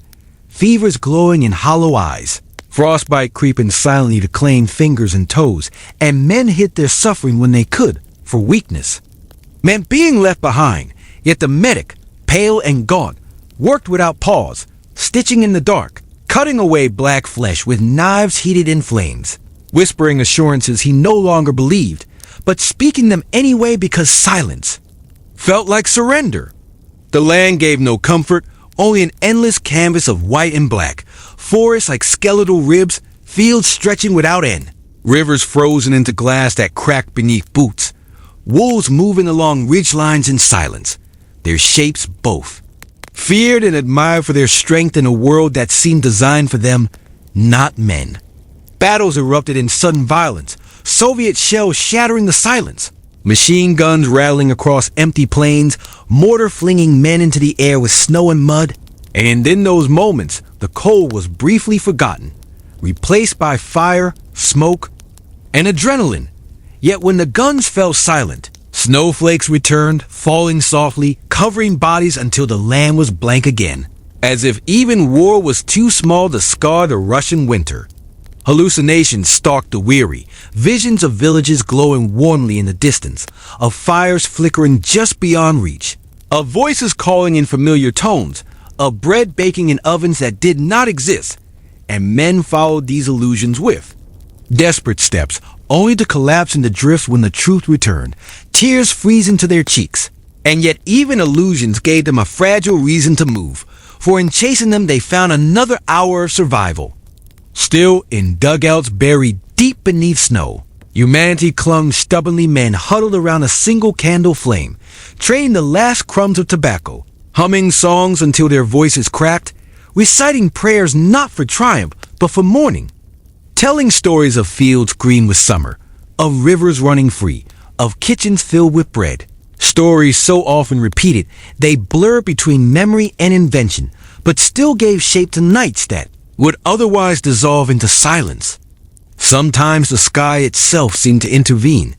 fevers glowing in hollow eyes, frostbite creeping silently to claim fingers and toes, and men hid their suffering when they could, for weakness meant being left behind. Yet the medic, pale and gaunt, worked without pause, stitching in the dark, cutting away black flesh with knives heated in flames, whispering assurances he no longer believed, but speaking them anyway because silence felt like surrender. The land gave no comfort, only an endless canvas of white and black, forests like skeletal ribs, fields stretching without end, rivers frozen into glass that cracked beneath boots, wolves moving along ridgelines in silence, their shapes both, feared and admired for their strength in a world that seemed designed for them, not men. Battles erupted in sudden violence, Soviet shells shattering the silence, machine guns rattling across empty plains, mortar flinging men into the air with snow and mud. And in those moments, the cold was briefly forgotten, replaced by fire, smoke, and adrenaline. Yet when the guns fell silent, snowflakes returned, falling softly, covering bodies until the land was blank again, as if even war was too small to scar the Russian winter. Hallucinations stalked the weary, visions of villages glowing warmly in the distance, of fires flickering just beyond reach, of voices calling in familiar tones, of bread baking in ovens that did not exist, and men followed these illusions with desperate steps, only to collapse into drifts when the truth returned, tears freezing to their cheeks. And yet even illusions gave them a fragile reason to move, for in chasing them they found another hour of survival. Still in dugouts buried deep beneath snow, humanity clung stubbornly, men huddled around a single candle flame, trading the last crumbs of tobacco, humming songs until their voices cracked, reciting prayers not for triumph but for mourning, telling stories of fields green with summer, of rivers running free, of kitchens filled with bread. Stories so often repeated, they blurred between memory and invention, but still gave shape to nights that would otherwise dissolve into silence. Sometimes the sky itself seemed to intervene,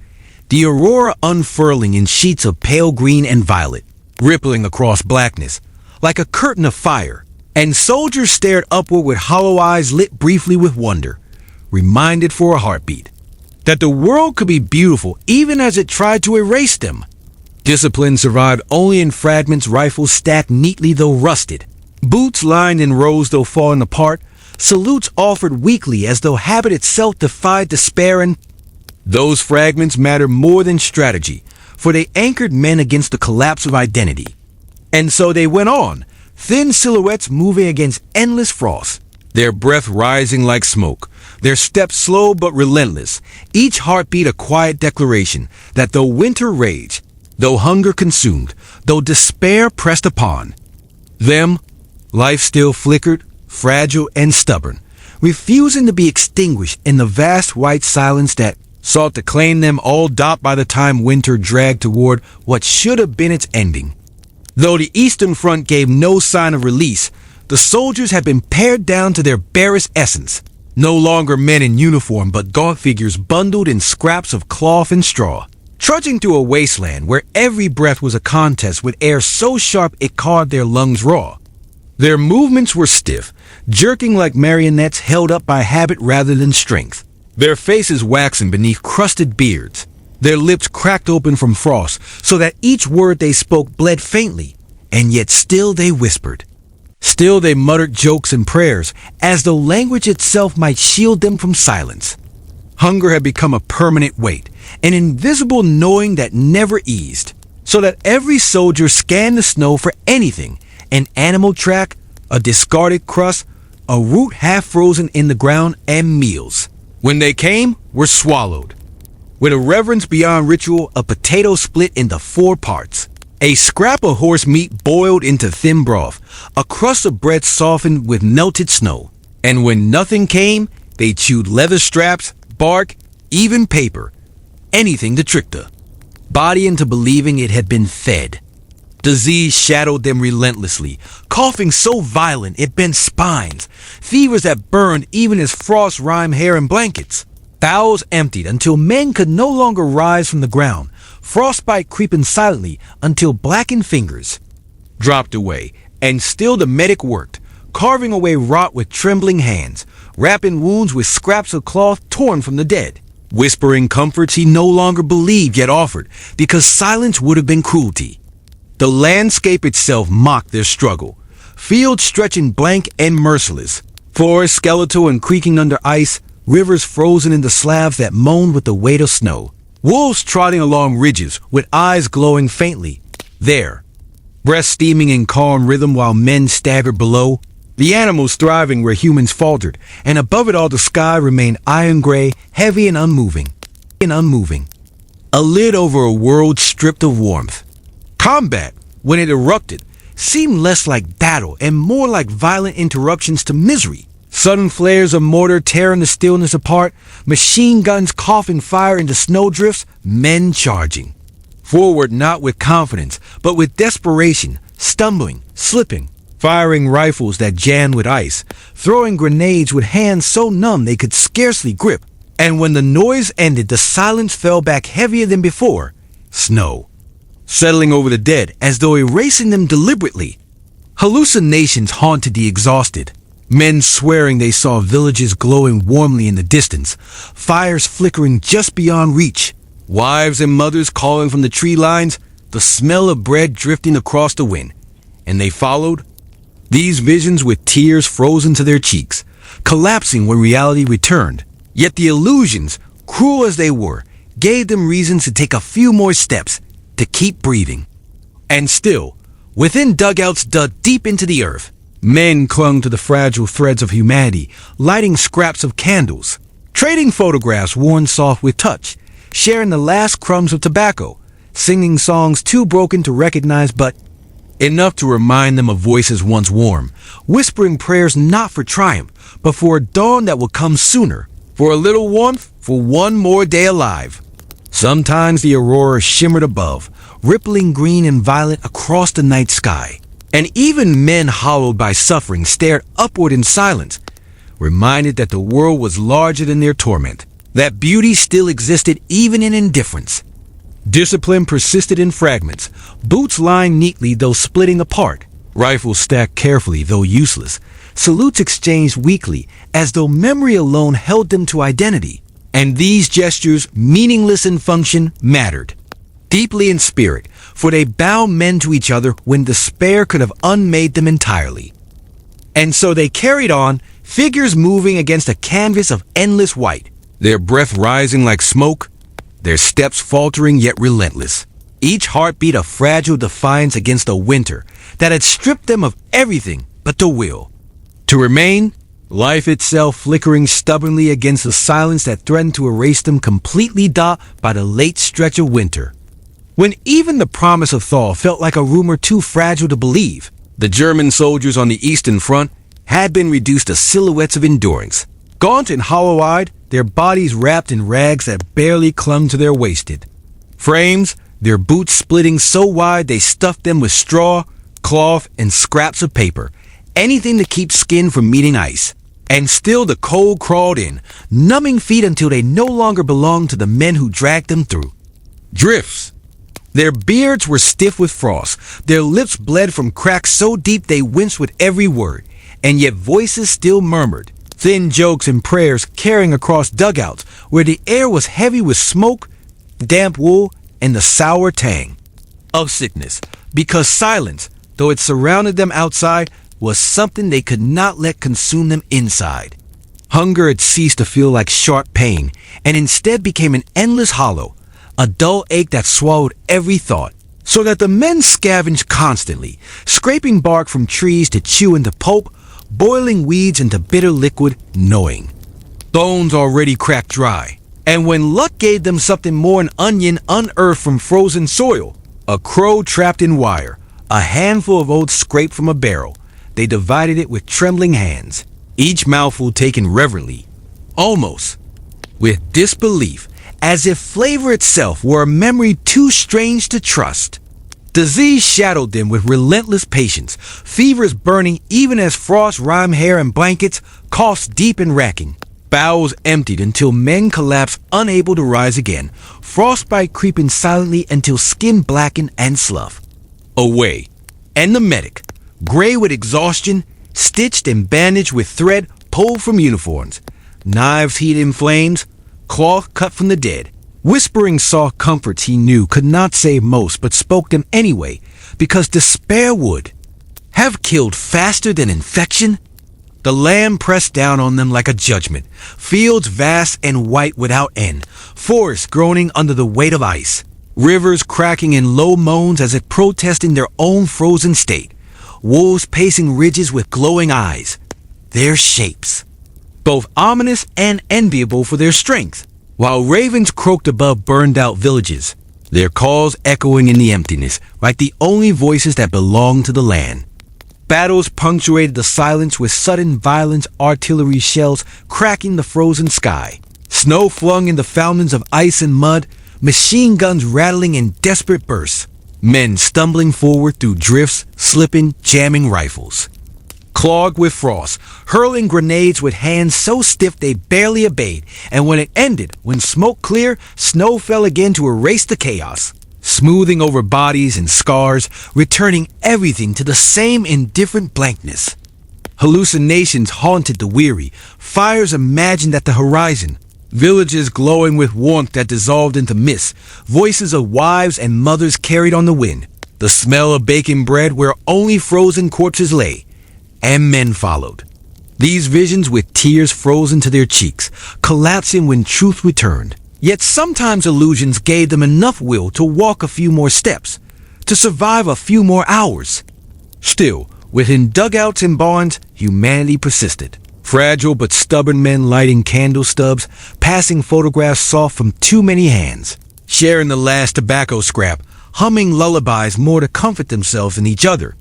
the aurora unfurling in sheets of pale green and violet, rippling across blackness, like a curtain of fire, and soldiers stared upward with hollow eyes lit briefly with wonder, reminded for a heartbeat that the world could be beautiful even as it tried to erase them. Discipline survived only in fragments, rifles stacked neatly though rusted, boots lined in rows though falling apart, salutes offered weakly as though habit itself defied despair. And those fragments mattered more than strategy, for they anchored men against the collapse of identity. And so they went on, thin silhouettes moving against endless frost, their breath rising like smoke, their steps slow but relentless, each heartbeat a quiet declaration that though winter raged, though hunger consumed, though despair pressed upon them, life still flickered, fragile and stubborn, refusing to be extinguished in the vast white silence that sought to claim them all dot by the time winter dragged toward what should have been its ending. Though the Eastern Front gave no sign of release, the soldiers had been pared down to their barest essence, no longer men in uniform but gaunt figures bundled in scraps of cloth and straw, trudging through a wasteland where every breath was a contest with air so sharp it carved their lungs raw. Their movements were stiff, jerking like marionettes held up by habit rather than strength, their faces waxen beneath crusted beards, their lips cracked open from frost so that each word they spoke bled faintly, and yet still they whispered. Still they muttered jokes and prayers, as though language itself might shield them from silence. Hunger had become a permanent weight, an invisible knowing that never eased, so that every soldier scanned the snow for anything, an animal track, a discarded crust, a root half frozen in the ground, and meals. When they came, were swallowed. With a reverence beyond ritual, a potato split into 4 parts, a scrap of horse meat boiled into thin broth, a crust of bread softened with melted snow. And when nothing came, they chewed leather straps, bark, even paper, anything to trick the body into believing it had been fed. Disease shadowed them relentlessly, coughing so violent it bent spines, fevers that burned even as frost rimed hair and blankets. Bowels emptied until men could no longer rise from the ground, frostbite creeping silently until blackened fingers dropped away, and still the medic worked, carving away rot with trembling hands, wrapping wounds with scraps of cloth torn from the dead, whispering comforts he no longer believed yet offered, because silence would have been cruelty. The landscape itself mocked their struggle, fields stretching blank and merciless, forests skeletal and creaking under ice, rivers frozen into slabs that moaned with the weight of snow, wolves trotting along ridges with eyes glowing faintly. There, breath steaming in calm rhythm while men staggered below, the animals thriving where humans faltered, and above it all the sky remained iron gray, heavy and unmoving. A lid over a world stripped of warmth. Combat, when it erupted, seemed less like battle and more like violent interruptions to misery. Sudden flares of mortar tearing the stillness apart, machine guns coughing fire into snowdrifts, men charging. Forward not with confidence, but with desperation, stumbling, slipping, firing rifles that jammed with ice, throwing grenades with hands so numb they could scarcely grip. And when the noise ended, the silence fell back heavier than before. Snow, settling over the dead as though erasing them deliberately. Hallucinations haunted the exhausted. Men swearing they saw villages glowing warmly in the distance, fires flickering just beyond reach, wives and mothers calling from the tree lines, the smell of bread drifting across the wind. And they followed these visions with tears frozen to their cheeks, collapsing when reality returned. Yet the illusions, cruel as they were, gave them reasons to take a few more steps, to keep breathing. And still, within dugouts dug deep into the earth, men clung to the fragile threads of humanity, lighting scraps of candles, trading photographs worn soft with touch, sharing the last crumbs of tobacco, singing songs too broken to recognize but enough to remind them of voices once warm, whispering prayers not for triumph, but for a dawn that will come sooner, for a little warmth, for one more day alive. Sometimes the auroras shimmered above, rippling green and violet across the night sky. And even men hollowed by suffering stared upward in silence, reminded that the world was larger than their torment, that beauty still existed even in indifference. Discipline persisted in fragments, boots lined neatly though splitting apart, rifles stacked carefully though useless, salutes exchanged weakly as though memory alone held them to identity. And these gestures, meaningless in function, mattered deeply in spirit, for they bound men to each other when despair could have unmade them entirely. And so they carried on, figures moving against a canvas of endless white, their breath rising like smoke, their steps faltering yet relentless, each heartbeat a fragile defiance against a winter that had stripped them of everything but the will to remain, life itself flickering stubbornly against the silence that threatened to erase them completely by the late stretch of winter. When even the promise of thaw felt like a rumor too fragile to believe, the German soldiers on the Eastern Front had been reduced to silhouettes of endurance. Gaunt and hollow-eyed, their bodies wrapped in rags that barely clung to their wasted frames, their boots splitting so wide they stuffed them with straw, cloth, and scraps of paper, anything to keep skin from meeting ice. And still the cold crawled in, numbing feet until they no longer belonged to the men who dragged them through. Drifts. Their beards were stiff with frost, their lips bled from cracks so deep they winced with every word, and yet voices still murmured, thin jokes and prayers carrying across dugouts where the air was heavy with smoke, damp wool, and the sour tang of sickness, because silence, though it surrounded them outside, was something they could not let consume them inside. Hunger had ceased to feel like sharp pain, and instead became an endless hollow, a dull ache that swallowed every thought, so that the men scavenged constantly, scraping bark from trees to chew into pulp, boiling weeds into bitter liquid, gnawing. Bones already cracked dry, and when luck gave them something more an onion unearthed from frozen soil, a crow trapped in wire, a handful of oats scraped from a barrel, they divided it with trembling hands, each mouthful taken reverently, almost with disbelief, as if flavor itself were a memory too strange to trust. Disease shadowed them with relentless patience, fevers burning even as frost rimed hair and blankets, coughs deep and racking. Bowels emptied until men collapsed unable to rise again, frostbite creeping silently until skin blackened and slough. Away, and the medic, gray with exhaustion, stitched and bandaged with thread pulled from uniforms, knives heated in flames, cloth cut from the dead, whispering soft comforts he knew could not save most but spoke them anyway, because despair would have killed faster than infection. The land pressed down on them like a judgment, fields vast and white without end, forests groaning under the weight of ice, rivers cracking in low moans as if protesting their own frozen state, wolves pacing ridges with glowing eyes, their shapes, both ominous and enviable for their strength, while ravens croaked above burned-out villages, their calls echoing in the emptiness like the only voices that belonged to the land. Battles punctuated the silence with sudden violent artillery shells cracking the frozen sky, snow flung into fountains of ice and mud, machine guns rattling in desperate bursts, men stumbling forward through drifts, slipping, jamming rifles. Clogged with frost, hurling grenades with hands so stiff they barely obeyed, and when it ended, when smoke cleared, snow fell again to erase the chaos, smoothing over bodies and scars, returning everything to the same indifferent blankness. Hallucinations haunted the weary, fires imagined at the horizon, villages glowing with warmth that dissolved into mist, voices of wives and mothers carried on the wind, the smell of baking bread where only frozen corpses lay, and men followed. These visions with tears frozen to their cheeks, collapsing when truth returned. Yet sometimes illusions gave them enough will to walk a few more steps, to survive a few more hours. Still, within dugouts and barns, humanity persisted. Fragile but stubborn men lighting candle stubs, passing photographs soft from too many hands, sharing the last tobacco scrap, humming lullabies more to comfort themselves and each other,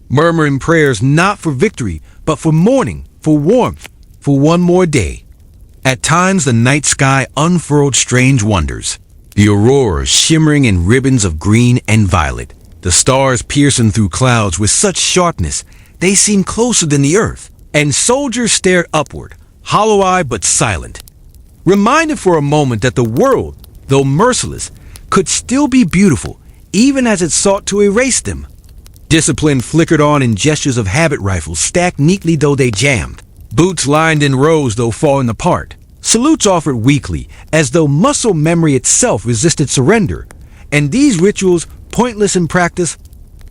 murmuring prayers not for victory, but for mourning, for warmth, for one more day. At times the night sky unfurled strange wonders, the auroras shimmering in ribbons of green and violet, the stars piercing through clouds with such sharpness they seemed closer than the earth, and soldiers stared upward, hollow-eyed but silent, reminded for a moment that the world, though merciless, could still be beautiful, even as it sought to erase them. Discipline flickered on in gestures of habit rifles stacked neatly though they jammed, boots lined in rows though falling apart, salutes offered weakly as though muscle memory itself resisted surrender, and these rituals, pointless in practice,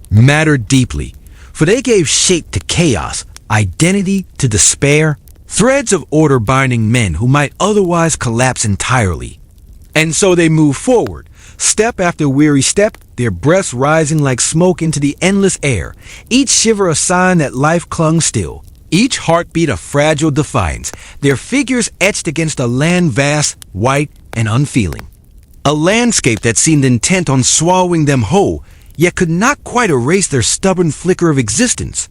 mattered deeply, for they gave shape to chaos, identity to despair, threads of order binding men who might otherwise collapse entirely. And so they moved forward, step after weary step, their breaths rising like smoke into the endless air, each shiver a sign that life clung still, each heartbeat a fragile defiance, their figures etched against a land vast, white, and unfeeling. A landscape that seemed intent on swallowing them whole, yet could not quite erase their stubborn flicker of existence.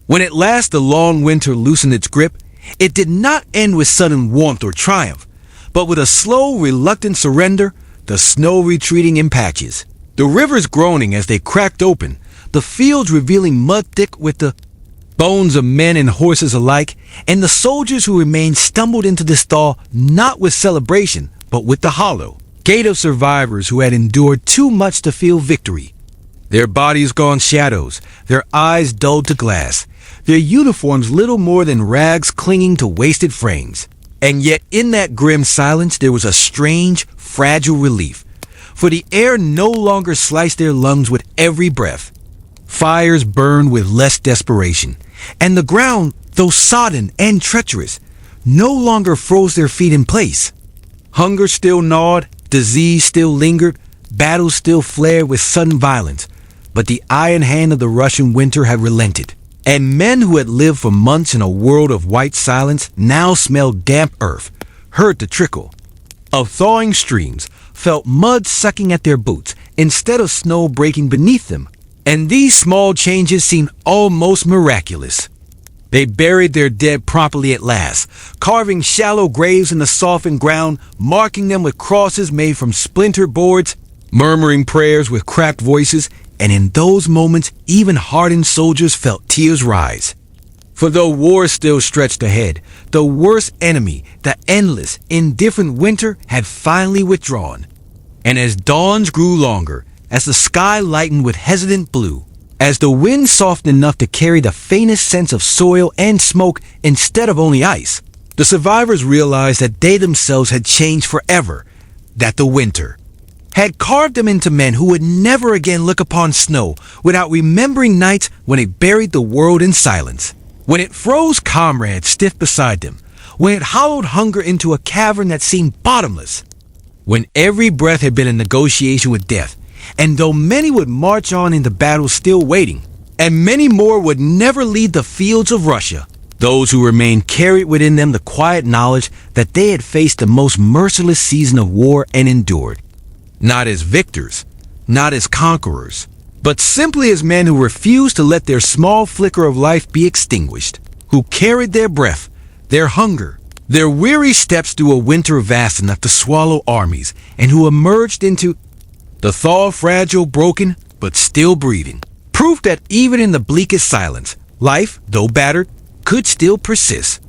When at last the long winter loosened its grip, it did not end with sudden warmth or triumph, but with a slow, reluctant surrender, the snow retreating in patches, the rivers groaning as they cracked open, the fields revealing mud thick with the bones of men and horses alike, and the soldiers who remained stumbled into this thaw not with celebration, but with the hollow gait of survivors who had endured too much to feel victory. Their bodies gone shadows, their eyes dulled to glass, their uniforms little more than rags clinging to wasted frames. And yet in that grim silence there was a strange, fragile relief, for the air no longer sliced their lungs with every breath. Fires burned with less desperation, and the ground, though sodden and treacherous, no longer froze their feet in place. Hunger still gnawed, disease still lingered, battles still flared with sudden violence, but the iron hand of the Russian winter had relented, and men who had lived for months in a world of white silence now smelled damp earth, heard the trickle of thawing streams, felt mud sucking at their boots instead of snow breaking beneath them, and these small changes seemed almost miraculous. They buried their dead properly at last, carving shallow graves in the softened ground, marking them with crosses made from splintered boards, murmuring prayers with cracked voices, and in those moments even hardened soldiers felt tears rise. For though war still stretched ahead, the worst enemy, the endless, indifferent winter, had finally withdrawn. And as dawns grew longer, as the sky lightened with hesitant blue, as the wind softened enough to carry the faintest sense of soil and smoke instead of only ice, the survivors realized that they themselves had changed forever, that the winter had carved them into men who would never again look upon snow without remembering nights when it buried the world in silence, when it froze comrades stiff beside them, when it hollowed hunger into a cavern that seemed bottomless, when every breath had been a negotiation with death. And though many would march on into battle still waiting, and many more would never leave the fields of Russia, those who remained carried within them the quiet knowledge that they had faced the most merciless season of war and endured, not as victors, not as conquerors, but simply as men who refused to let their small flicker of life be extinguished, who carried their breath, their hunger, their weary steps through a winter vast enough to swallow armies, and who emerged into the thaw, fragile, broken, but still breathing. Proof that even in the bleakest silence, life, though battered, could still persist.